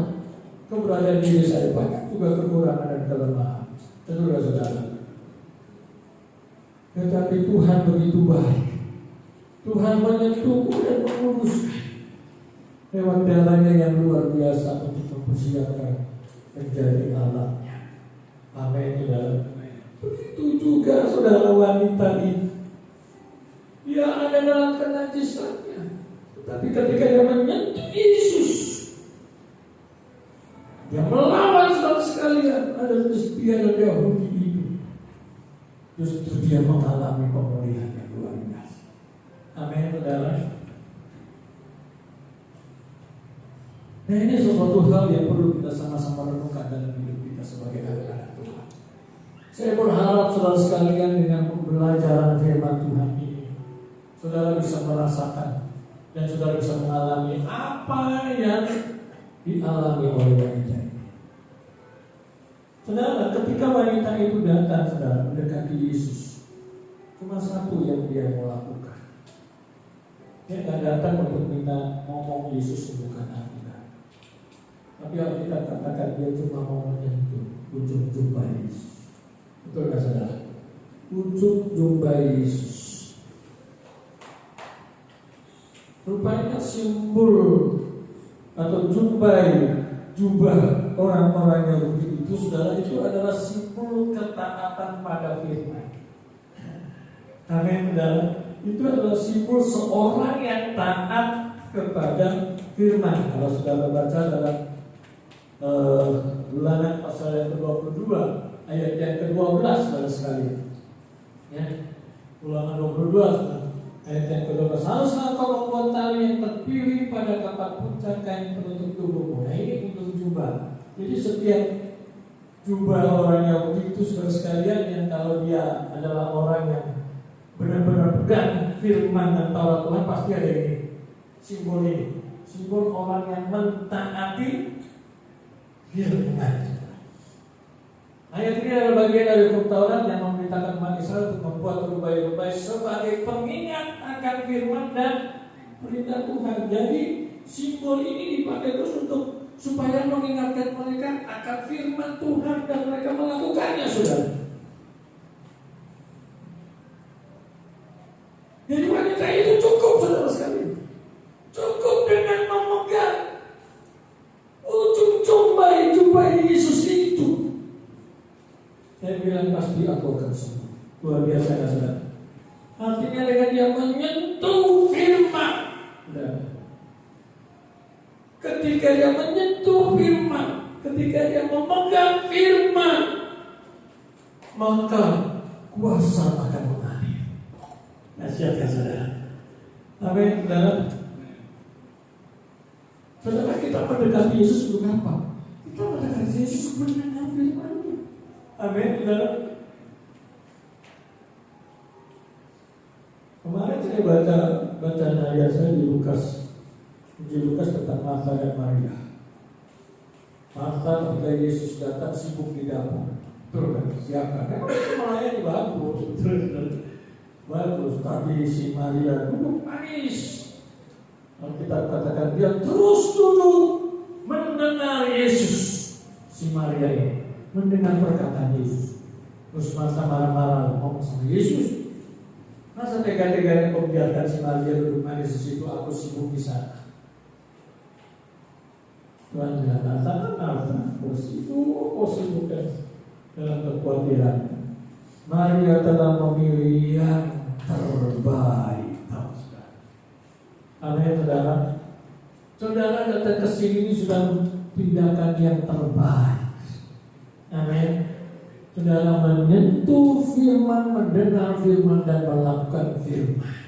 keberadaan diri saya banyak juga kekurangan dan kelemahan. Betul, saudara. Tetapi Tuhan begitu baik. Tuhan menyentuhku dan menguruskan lewat darahnya yang luar biasa untuk mempersiapkan menjadi alatnya. Amin, saudara. Begitu juga saudara wanita ini. Dia ada dalam kenajisannya, tetapi ketika dia menyentuh Yesus, dia melawan saudara sekalian ada kesetiaan Yahudi itu. Justru dia mengalami pemulihan yang luar biasa. Amin, saudara. Nah, ini sesuatu hal yang perlu kita sama-sama renungkan dalam hidup kita sebagai anak-anak Tuhan. Saya berharap saudara sekalian dengan pembelajaran firman Tuhan ini, saudara bisa merasakan dan saudara bisa mengalami apa yang dialami oleh wanita ini. Saudara, ketika wanita itu datang, saudara, mendekati Yesus, cuma satu yang dia mau lakukan. Dia tidak datang untuk minta ngomong Yesus sembuhkan aku. Tapi kalau kita katakan dia cuma mau menyentuh ujung jubah Yesus. Betul nggak, saudara? Ujung jubah Yesus. Rupanya simbol atau jubah orang-orang Yahudi itu, saudara, itu adalah simbol ketaatan pada firman. Amin, saudara. Itu adalah simbol seorang yang taat kepada firman. Kalau saudara baca dalam Ulangan pasal yang ke-22 ayat yang ke-12 saudara sekalian. Ya. Ulangan 22 ayat yang ke-12. Haruslah kau membuat tali yang terpilih pada kapak puncak kain penutup tubuhmu. Nah ini untuk jubah. Jadi setiap jubah orang Yahudi itu saudara sekalian, yang kalau dia adalah orang yang benar-benar pegang firman dan Taurat Tuhan, pasti ada ini, simbol ini, simbol orang yang mentaati firman. Ayat ini adalah bagian dari hukum Taurat yang memerintahkan umat Israel untuk membuat rubai-rubai sebagai pengingat akan firman dan perintah Tuhan. Jadi simbol ini dipakai terus untuk supaya mengingatkan mereka akan firman Tuhan dan mereka melakukannya, saudara. Jadi wanita itu cukup, saudara sekalian, cukup dengan memegang ujung jubah Yesus itu. Saya bilang pasti aku akan sembuh. Luar biasa, saudara. Artinya dengan dia menyentuh firman. Ketika dia menyentuh firman, ketika dia memegang firman, maka kuasa akan mengalir. Nasihat ya saudara. Amin, saudara. Saudara, kita mendekati Yesus untuk apa? Kita mendekati Yesus mendengar firman-Nya. Amin, saudara. Kemarin saya baca ayat saya di Lukas tentang Marta dan Maria. Marta ketika Yesus datang sibuk di dapur, siapkan. Melayani bagus. Tapi si Maria duduk manis. Kita katakan dia terus duduk mendengar Yesus. Si Maria ini mendengar perkataan Yesus. Terus Marta marah-marah ngomong sama Yesus. Masa tega-teganya kau biarkan si Maria duduk manis di situ, aku sibuk di sana. Tuhan katakan Marta, kau sibukkan dalam kekhawatiran. Maria telah memilih yang terbaik. Amin, saudara. Saudara datang ke sini ini sudah pindahkan yang terbaik. Amin. Saudara menyentuh firman, mendengar firman dan melakukan firman.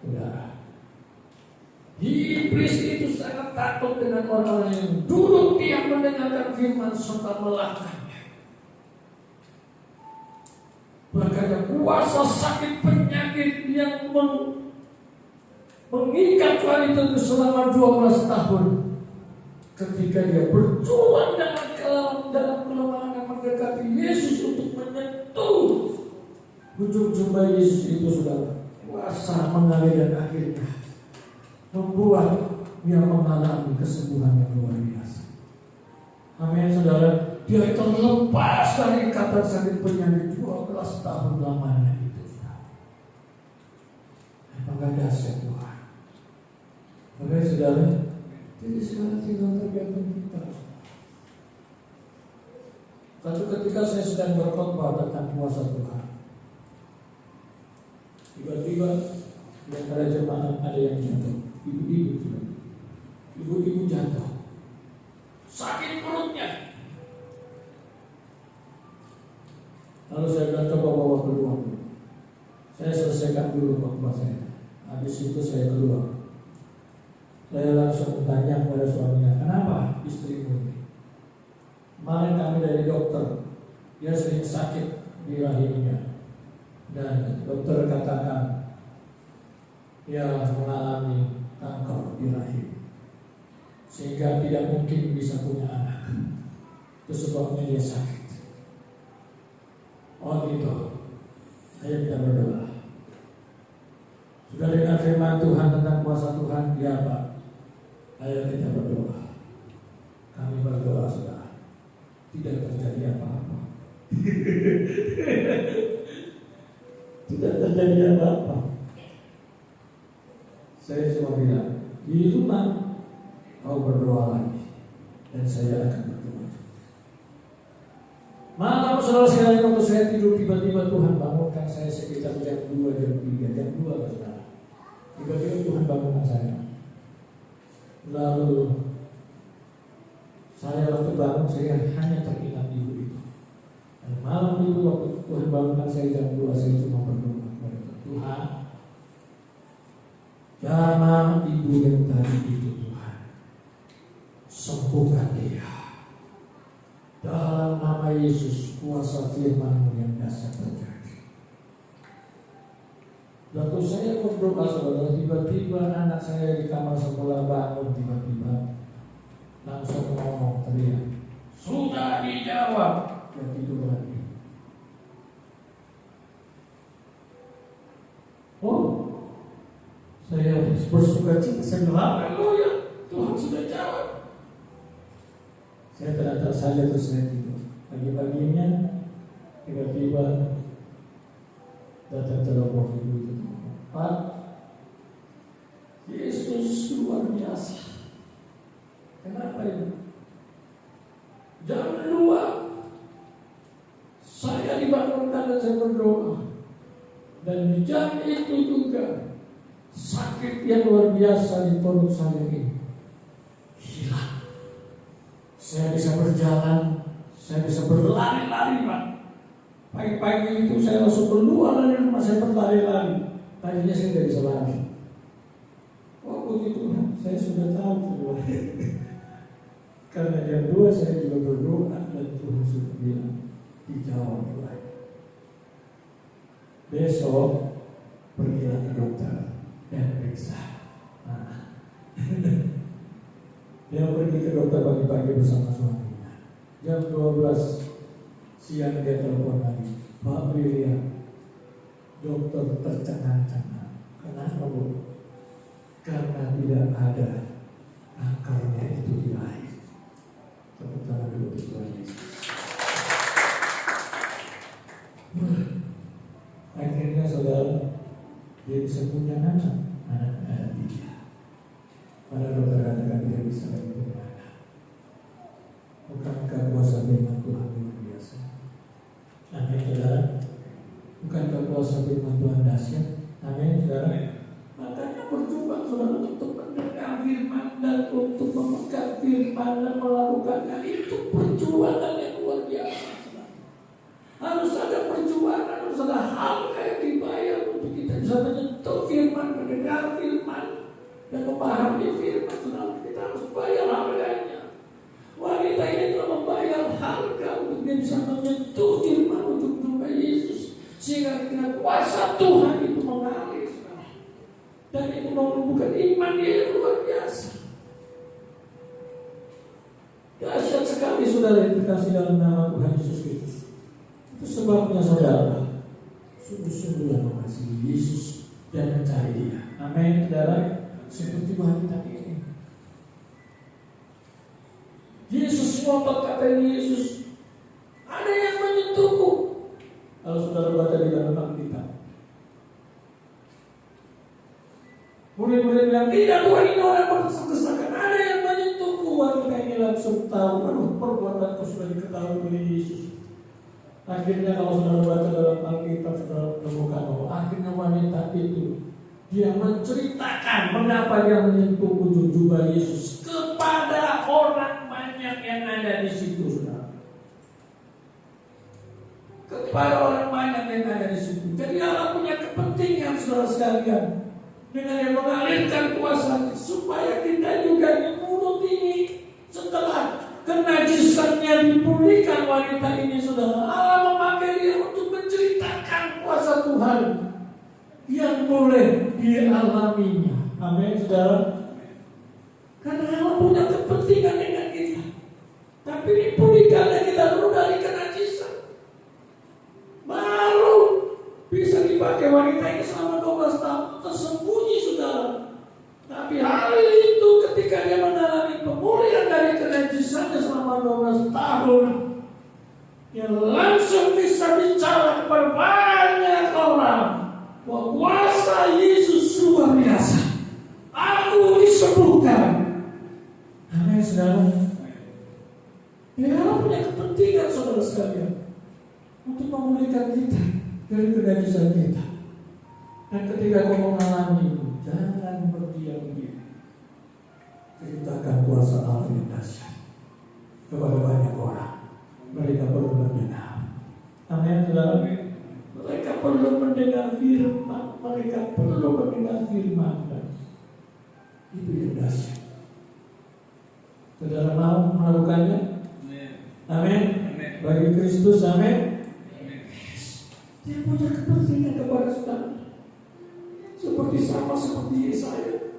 Saudara, iblis itu sangat takut dengan orang-orang yang duduk diam mendengarkan firman serta melakukannya. Bahkan kuasa sakit penyakit yang mengikat wanita itu selama 12 tahun, ketika dia berjuang dalam kelemahan yang mendekati Yesus untuk menyentuh ujung jubah Yesus itu, sudah kuasa mengalir dan akhirnya membuat dia mengalami kesembuhan yang luar biasa. Amin, saudara. Dia terlepas dari ikatan sakit penyakit 12 tahun lamanya itu. Apakah dahsyat Tuhan? Oke, saudara. Jadi sekarang tinggal tergantung kita. Satu ketika saya sedang berkhotbah tentang kuasa Tuhan, tiba-tiba di antara jemaat ada yang jatuh. Ibu-ibu jatuh, sakit perutnya. Lalu saya bilang, coba bawa keluar dulu. Saya selesaikan dulu khotbah saya. Habis itu saya keluar. Saya langsung bertanya kepada suaminya, kenapa istrimu ini? Kemarin kami dari dokter, dia sering sakit di rahimnya, dan dokter katakan dia mengalami kanker di rahim, sehingga tidak mungkin bisa punya anak. Itu sebabnya dia sakit. Oh gitu. Ayo kita berdoa. Sudah dengar firman Tuhan tentang kuasa Tuhan? Ya Pak. Ayo kita berdoa. Kami berdoa sudah tidak terjadi apa-apa. Tidak terjadi apa-apa. Saya cuma bilang, di rumah kau berdoa lagi, dan saya akan berdoa. Malam saudara sekalian, waktu saya tidur tiba-tiba Tuhan bangunkan saya sekitar jam 2, jam 3, jam 2 saudara. Tiba-tiba Tuhan bangunkan saya. Lalu Saya waktu bangun saya hanya teringat ibu itu. Dan malam itu waktu Tuhan bangunkan saya jam 2, saya cuma berdoa kepada Tuhan, jangan ibu yang tadi itu Tuhan, sembuhkan dia. Dalam nama Yesus, kuasa firman-Mu yang dahsyat terjadi. Waktu saya berdoa, saudara, tiba-tiba anak saya di kamar sebelah bangun tiba-tiba langsung ngomong teriak, sudah dijawab. Dan tidur lagi. Oh, saya bersuka cita. Saya bilang, haleluya, Tuhan sudah jawab. Saya ternyata saja terus saya tidur. Pagi-paginya tiba-tiba datang telepon ibu itu. Pak, Yesus luar biasa. Kenapa ini? Jam 2 saya dibangunkan dan saya berdoa. Dan di jam itu juga sakit yang luar biasa di perut saya ini hilang. Saya bisa berjalan, saya bisa berlari-lari, Pak. Pagi-pagi itu saya langsung keluar dari rumah, saya berlari-lari. Tadinya saya tidak bisa lari. Oh begitu, saya sudah tahu. Karena jam 2 saya juga berdoa dan Tuhan sudah bilang dijawab lagi. Besok pergilah ke dokter dan periksa. Dia pergi ke dokter pagi-pagi bersama suaminya. Jam 12 siang dia telepon lagi, Pak William, dokter tercengang-cengang. Kenapa Bu? Karena tidak ada akarnya itu di air. Tepuk tangan dulu Tuhan Yesus. Akhirnya saudara, dia bisa punya anak ada 3. Pada dokter katakan tidak bisa lagi punya anak. Bukankah kuasa firman Tuhan luar biasa? Amin saudara. Bukankah kuasa firman Tuhan dahsyat? Amin saudara. Makanya berjuang saudara untuk mendengar firman dan untuk memegang firman dan melakukannya, itu perjuangan yang luar biasa. Harus ada perjuangan, harus ada harga yang dibayar untuk kita bisa menyentuh firman, mendengar firman dan memahami firman. Saudara, kita harus bayar harganya. Wanita ini telah membayar harga untuk dia bisa menyentuh firman, untuk menjumpai Yesus, sehingga kita kuasa Tuhan itu mengalir. Dan itu menumbuhkan iman dia yang luar biasa. Dahsyat sekali saudara yang dikasih dalam nama Tuhan Yesus Kristus. Itu sebabnya saudara sungguh-sungguhlah mengasihi Yesus dan mencari Dia. Amin saudara. Seperti wanita ini, Yesus ngotot, kata Yesus, ada yang menyentuhku. Kalau saudara baca di dalam Alkitab, murid-murid bilang, tidak Tuhan, ini orang berdesak-desakan, ada yang menyentuhku. Wanita ini langsung tahu, perbuatanku sudah diketahui oleh Yesus. Akhirnya kalau saudara baca dalam Alkitab, saudara menemukan bahwa akhirnya wanita itu dia menceritakan mengapa dia menyentuh ujung jubah Yesus kepada orang banyak yang ada di situ, saudara. Kepada orang banyak yang ada di situ. Jadi Allah punya kepentingan saudara sekalian dengan yang mengalirkan kuasa supaya kita juga di mulut ini setelah kenajisannya dipulihkan wanita ini, saudara. Allah memakai dia untuk menceritakan kuasa Tuhan yang boleh dialaminya. Amin, saudara. Karena Allah punya kepentingan dengan kita. Tapi dipulihkannya kita dulu dari kenajisan, baru bisa dipakai wanita ini selama 12 tahun tersembunyi, saudara. Tapi hari itu ketika dia mengalami pemulihan dari kenajisannya selama 12 tahun, dia langsung bisa bicara kepada banyak orang bahwa kuasa Yesus luar biasa. Aku disembuhkan. Amin, saudara. Allah punya kepentingan saudara sekalian untuk memulihkan kita dari kenajisan kita. Dan ketika kau mengalami itu, jangan berdiam diri. Ceritakan kuasa Allah yang dahsyat. firman. Itu yang dahsyat. Saudara mau melakukannya? Amin. Bagi Kristus, amin. Dia punya kepentingan kepada saudara. Seperti sama seperti Yesaya.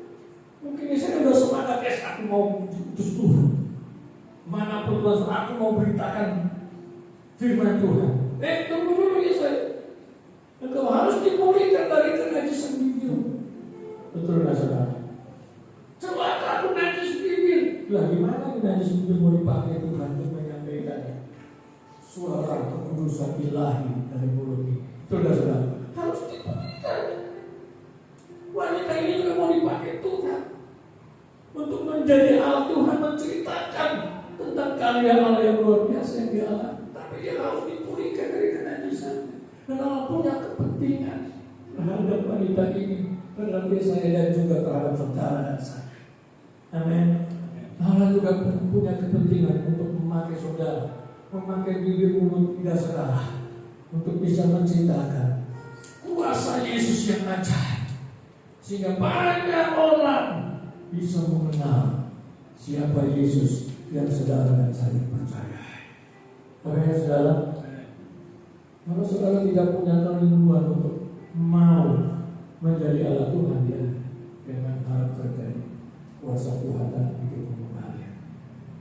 Mungkin Yesaya sudah semangat, aku mau utus Tuhan. Manapun Tuhan, aku mau beritakan firman Tuhan. Tunggu dulu Yesaya. Engkau harus dipulihkan dari kenajisan bibir. Betul nggak saudara? Celaka aku najis bibir. Lah gimana najis bibir mau dipakai Tuhan untuk menyampaikan suara kekudusan ilahi dari mulut ini? Betul nggak saudara? Harus dipulihkan. Wanita ini juga mau dipakai Tuhan untuk menjadi alat Tuhan menceritakan tentang karya Allah yang luar biasa yang dia alami. Tapi dia harus dipulihkan dari kenajisan. Dan Allah punya kepentingan terhadap wanita ini, terhadap saya dan juga terhadap saudara dan saya. Amin. Allah juga punya kepentingan untuk memakai saudara, memakai bibir mulut tidak saudara, untuk bisa menceritakan kuasa Yesus yang ajaib. Sehingga banyak orang bisa mengenal siapa Yesus yang saudara dan saya percaya. Amin saudara. Kalau saudara tidak punya kerinduan untuk mau menjadi alat Tuhan, ya, jangan harap terjadi kuasa Tuhan dalam hidupmu kalian.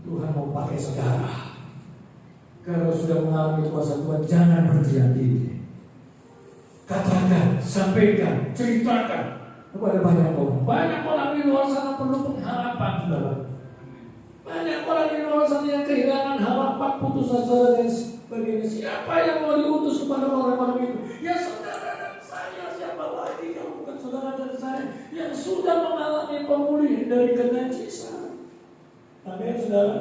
Tuhan mau pakai saudara. Kalau sudah mengalami kuasa Tuhan, jangan berdiam diri. Katakan, sampaikan, ceritakan kepada banyak orang. Banyak orang di luar sana perlu pengharapan, saudara. Banyak orang di luar sana yang kehilangan harapan, putus asa dan sebagainya. Siapa yang mau diutus kepada orang-orang itu? Ya saudara dan saya. Siapa lagi kalau bukan saudara dan saya yang sudah mengalami pemulihan dari kenajisan? Amin, saudara.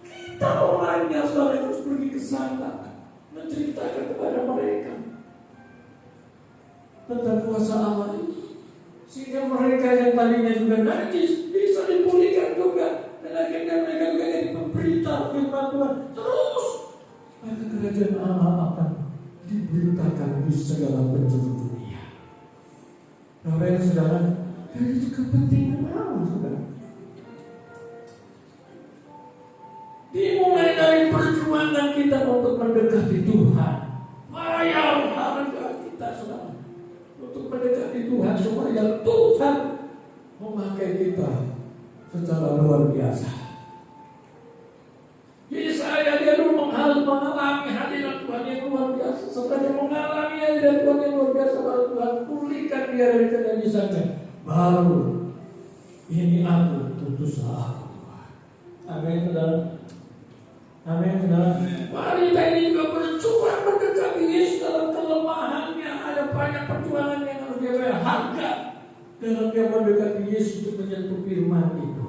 Kita orangnya, saudara, harus pergi ke sana menceritakan kepada mereka tentang kuasa Allah itu, sehingga mereka yang tadinya juga najis bisa dipulihkan juga, dan akhirnya mereka juga jadi pemberita firman Tuhan. Terus maka kerajaan Allah akan diberitakan di segala penjuru dunia. Bapak dan saudara, dan itu kepentingan Allah, saudara. Dimulai dari perjuangan kita untuk mendekati Tuhan. Bayar harga kita, saudara, untuk mendekati Tuhan supaya Tuhan memakai kita secara luar biasa. Yesaya dia dulu mengalami hadirat Tuhan yang luar biasa. Setelah dia mengalami hadirat Tuhan yang luar biasa, baru Tuhan pulihkan dia dari kenajisannya. Baru ini aku putuslah aku Tuhan. Amin, saudara. Amin, saudara. Wanita ini juga berjuang mendekati Yesus dalam kelemahannya. Ada banyak perjuangan yang harus dia bayar harga dalam dia mendekati Yesus untuk menyentuh firman itu.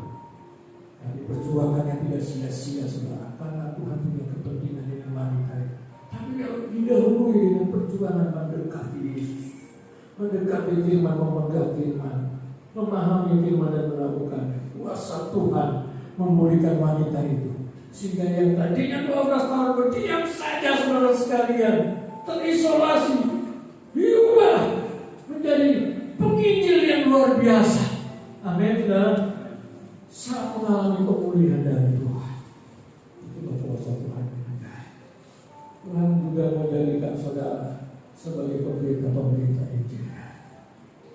Tapi perjuangannya tidak sia-sia, saudara, karena Tuhan punya kepentingan dengan wanita itu. Tapi kalau didahului dengan perjuangan mendekati Yesus, mendekati firman, memegang firman, memahami firman dan melakukannya, kuasa Tuhan memulihkan wanita itu. Sehingga yang tadinya 12 tahun berdiam saja, saudara sekalian, terisolasi, diubah menjadi penginjil yang luar biasa. Amin, saudara. Saat mengalami pemulihan dari Tuhan, itulah kuasa Tuhan. Tuhan juga menjadikan saudara sebagai pemberita Injil.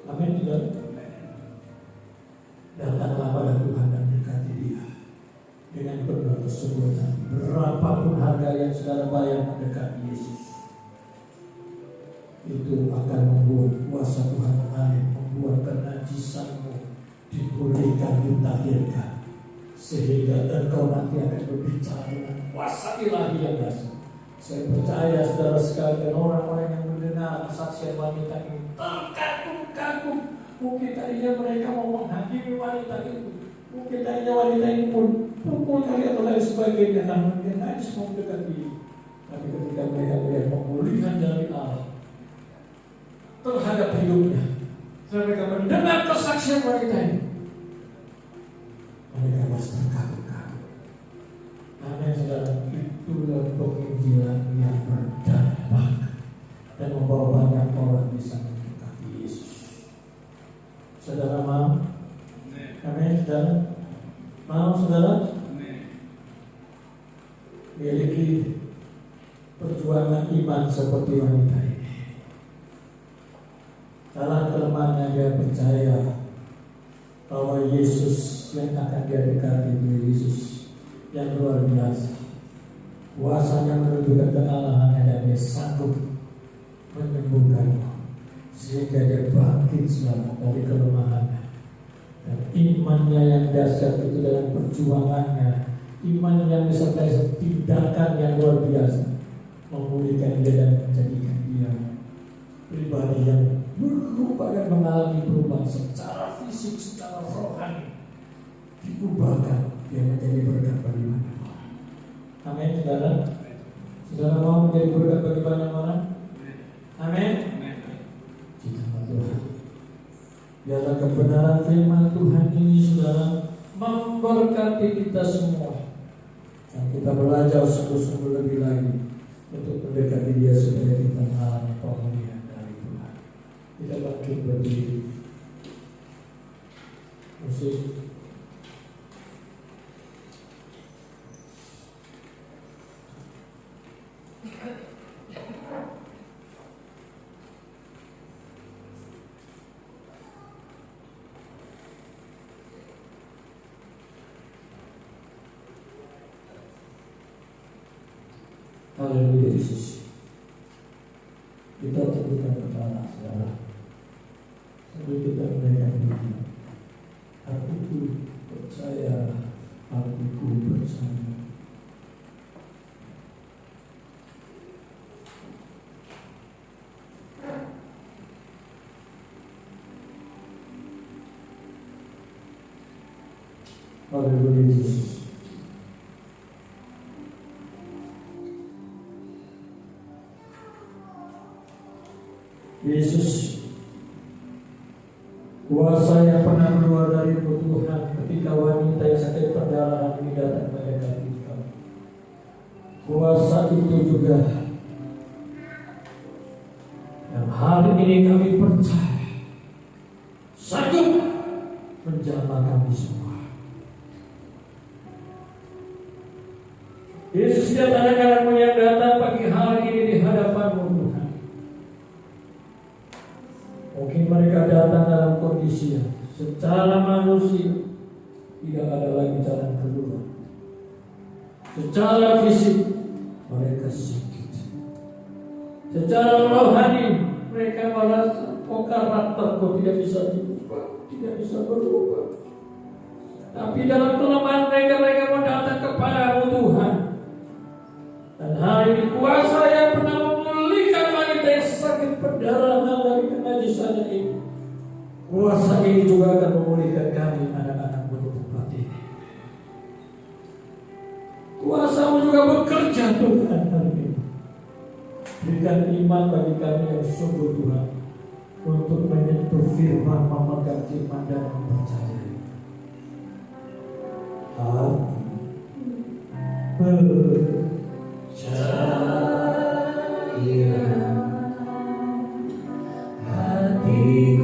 Amin, saudara. Datanglah pada Tuhan dan dekati Dia dengan penuh kesuburan. Berapapun harga yang saudara bayar mendekati Yesus, itu akan membuat kuasa Tuhan mengalir, membuat kenajisanmu dipulihkan, ditahirkan, sehingga engkau nanti akan berbicara dengan kuasa ilahi yang dahsyat. Saya percaya saudara sekalian, orang-orang yang mendengar kesaksian wanita ini terkagum-kagum. Mungkin tadinya mereka mau menghakimi wanita itu, mungkin tadinya wanita ini pun pukul kali atau lain sebagainya, namun dia najis mau mendekati. Tapi ketika mereka melihat pemulihan dari Allah terhadap hidupnya, mereka mendengar kesaksian wanita ini, mereka masih terkagum-kagum. Amin, saudara. Itulah penginjilan yang berdampak dan membawa banyak orang bisa mendekati Yesus. miliki perjuangan iman seperti wanita ini. Dalam kelemahannya dia percaya bahwa Yesus yang akan dia dekati itu Yesus yang luar biasa. Kuasanya menunjukkan kealahannya dan dia sanggup menyembuhkanmu sehingga dia bangkit selamat dari kelemahannya. Dan imannya yang dahsyat itu dalam perjuangannya, iman yang disertai tindakan yang luar biasa, memulihkan dia dan menjadikan dia pribadi yang berubah dan mengalami perubahan secara fisik, secara rohani. Diubahkan dia menjadi berkat bagi banyak orang. Amin, saudara. Saudara mau menjadi berkat bagi banyak orang? Amin. Kita berdoa. Biarlah kebenaran firman Tuhan ini, saudara, memberkati kita semua. Dan kita belajar sungguh-sungguh lebih lagi untuk mendekati dia supaya kita mengalami pemulihan dari Tuhan. Kita bangkit berdiri. Musik. Haleluya Yesus. Kita teguhkan kepala saudara. Sambil kita menaikkan diri. Hatiku percaya, hatiku bersama. Haleluya Yesus. Yesus, kuasa yang pernah keluar dari Tuhan ketika wanita yang sakit perdarahan ini datang mendekati kami. Kuasa itu juga yang hari ini kami percaya sanggup menjamah kami semua. Yesus, setiap anak-anakmu yang datang pagi hari ini di hadapan-Mu Tuhan, mungkin mereka datang dalam kondisi yang secara manusia tidak ada lagi jalan keluar. Secara fisik mereka sakit. Secara rohani mereka merasa karakterku tidak bisa diubah, tidak bisa berubah. Tapi dalam kelemahan mereka mau datang kepada-Mu Tuhan. Dan hari ini kuasa yang pernah memulihkan wanita yang sakit perdarahan dari kenajisannya ini, kuasa ini juga akan memulihkan kami anak-anak-Mu di tempat ini. Kuasa-Mu juga bekerja Tuhan hari ini. Berikan iman bagi kami yang sungguh Tuhan untuk menyentuh firman, memegang firman dan mempercayai. Hatiku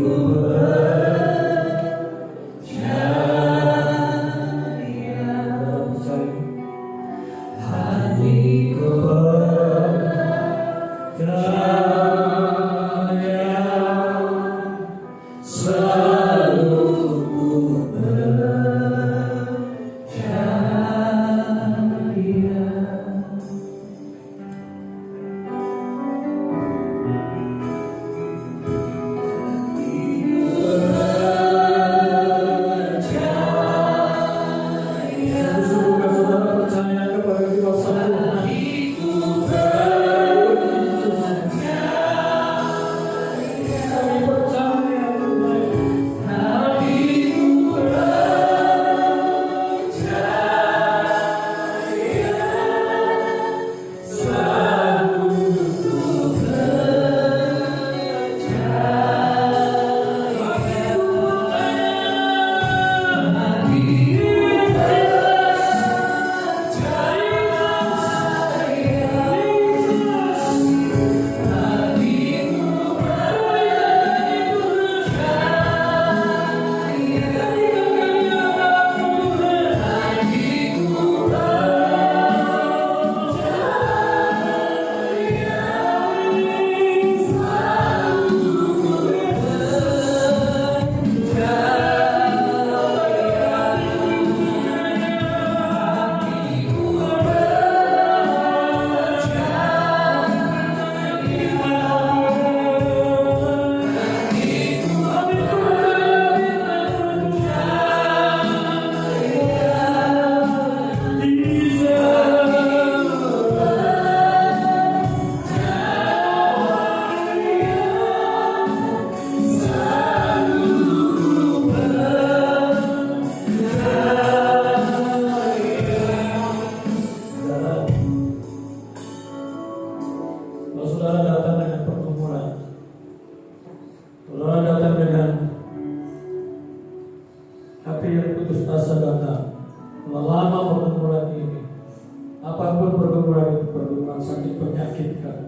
dalam sakit penyakit Kak.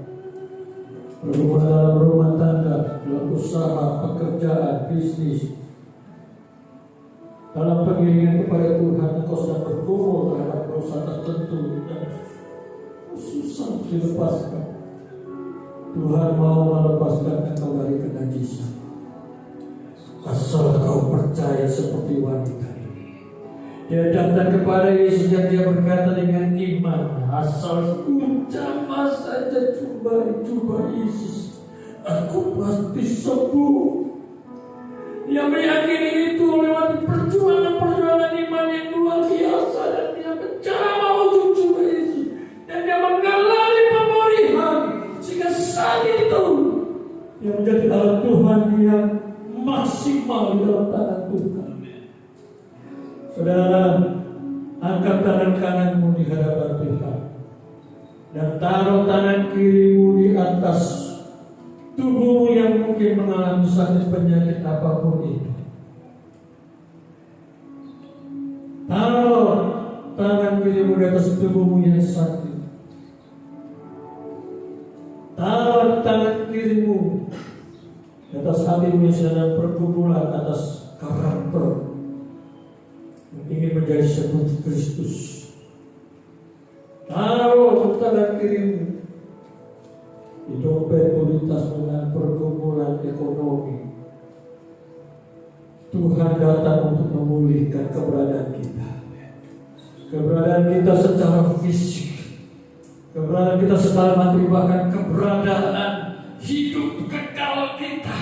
Bergumul dalam rumah tangga, dalam usaha, pekerjaan, bisnis. Dalam pengiringan kepada Tuhan, engkau sedang bergumul terhadap dosa tertentu yang susah dilepaskan. Tuhan mau melepaskan engkau dari kenajisan. Asal kau percaya seperti wanita ini. Dia datang kepada Yesus dan dia berkata dengan iman, asal ku jamah saja coba Yesus, aku pasti sembuh. Dia meyakini itu lewat perjuangan iman yang luar biasa, dan dia menjamah untuk coba Yesus, dan dia mengalami pemulihan sehingga saat itu dia menjadi alat Tuhan yang maksimal di dalam tangan Tuhan. Saudara, angkat tangan kananmu di hadapan Tuhan dan taruh tangan kirimu di atas tubuhmu yang mungkin mengalami sakit penyakit apapun itu. Taruh tangan kirimu di atas tubuhmu yang sakit. Taruh tangan kirimu di atas hatimu yang sedang pergumulan atas karakter yang ingin menjadi seperti Kristus. Taruh tangan kirimu di dompet kualitas dengan pergumulan ekonomi. Tuhan datang untuk memulihkan keberadaan kita. Keberadaan kita secara fisik, keberadaan kita secara materi, bahkan keberadaan hidup kekal kita.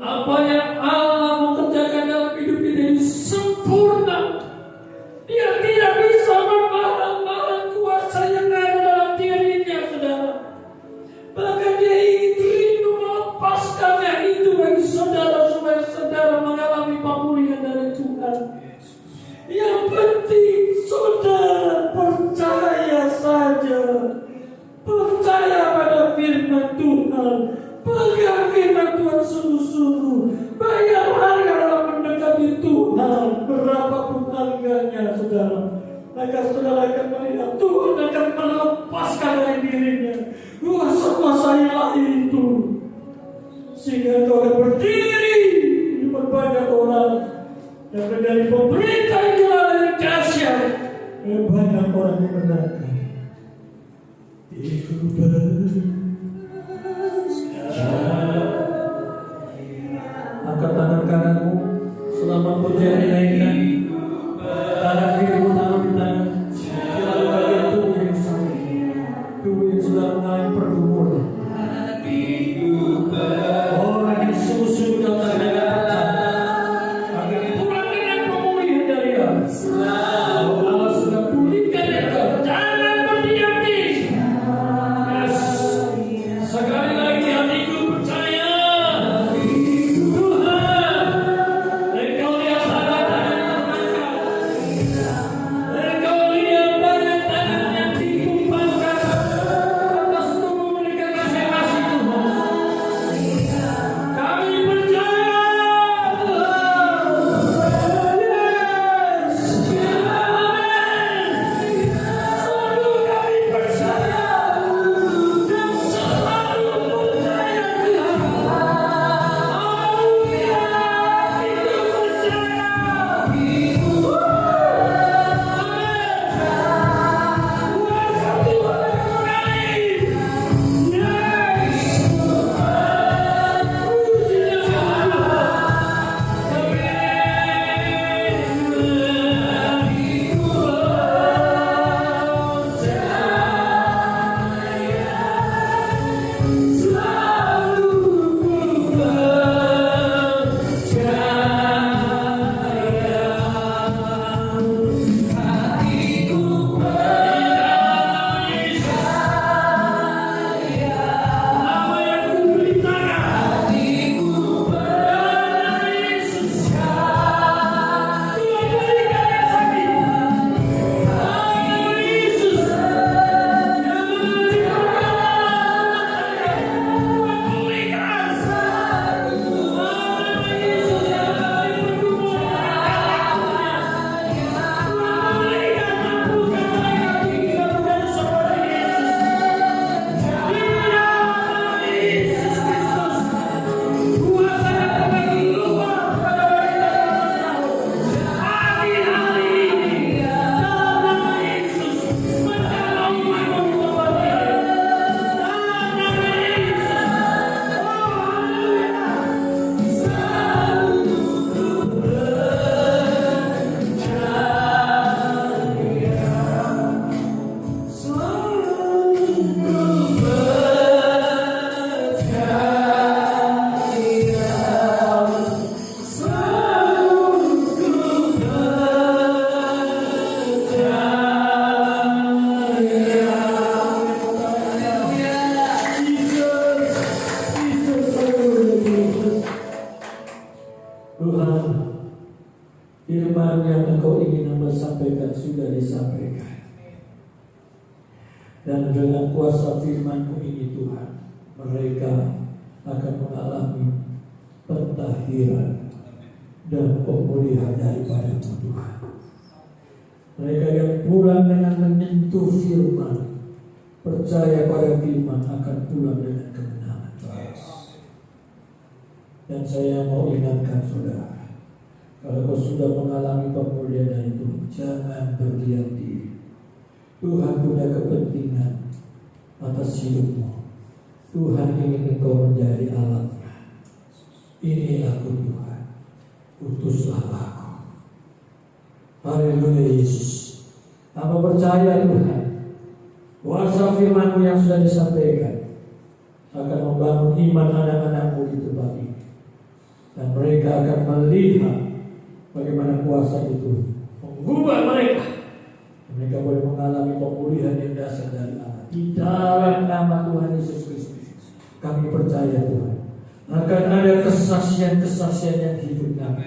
Apa yang Allah mau kerjakan dalam hidup ini sempurna. Dia tidak bisa melarang kuasa yang ada dalam dirinya, saudara. Bahkan dia ingin rindu melepaskannya itu bagi saudara, supaya saudara mengalami pemulihan dari Tuhan. Yang penting saudara percaya saja. Percaya pada firman Tuhan. Pegang firman Tuhan sungguh-sungguh. Bayar harga dalam mendekati Tuhan, berapapun harganya, saudara. Maka saudara akan melihat Tuhan akan melepaskan dari dirinya kuasa-kuasa yang itu, sehingga kau akan berdiri di depan banyak orang dan menjadi pemerintah yang dahsyat dan banyak orang yang menangkap. Itu angkat tangan kananmu, selamat pujian dinaikkan. Tangan kirimu taruh di tangan lalu bagian tubuh yang sakit, tubuh yang sudah mengalami pergumulan. Orang yang sungguh-sungguh datang dengan percaya akan pulang dengan pemulihan dari Allah. Allah sudah pulihkan mereka. Jangan berdiam diri. Yes. disampaikan. Dan dengan kuasa firman-Mu ini Tuhan, mereka akan mengalami pentahiran dan pemulihan daripada-Mu Tuhan. Mereka yang pulang dengan menyentuh firman, percaya pada firman, akan pulang dengan kemenangan. Dan saya mau ingatkan saudara, kalau kau sudah mengalami pemulihan itu, jangan berdiam diri. Tuhan punya kepentingan atas hidupmu. Tuhan ingin engkau menjadi alatnya. Ini aku Tuhan, utuslah aku. Haleluya Yesus. Hamba percaya Tuhan, kuasa firman-Mu yang sudah disampaikan akan membangun iman anak-anak-Mu di tempat ini. Dan mereka akan melihat bagaimana kuasa itu mengubah mereka. Mereka boleh mengalami pemulihan yang dasar dari Allah. Di dalam nama Tuhan Yesus Kristus, kami percaya Tuhan, akan ada kesaksian-kesaksian yang hidup kami.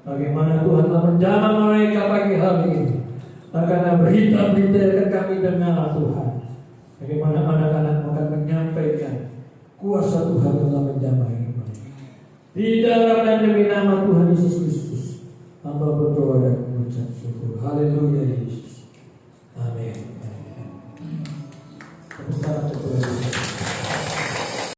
Bagaimana Tuhan telah menjamah mereka pagi hari ini. Akan ada berita-berita yang akan kami dengar Tuhan. Bagaimana anak-anak akan menyampaikan kuasa Tuhan telah menjamah ini. Di dalam dan demi nama Tuhan Yesus Kristus, hamba berdoa dan mengucap syukur. Haleluya Yesus. Amin.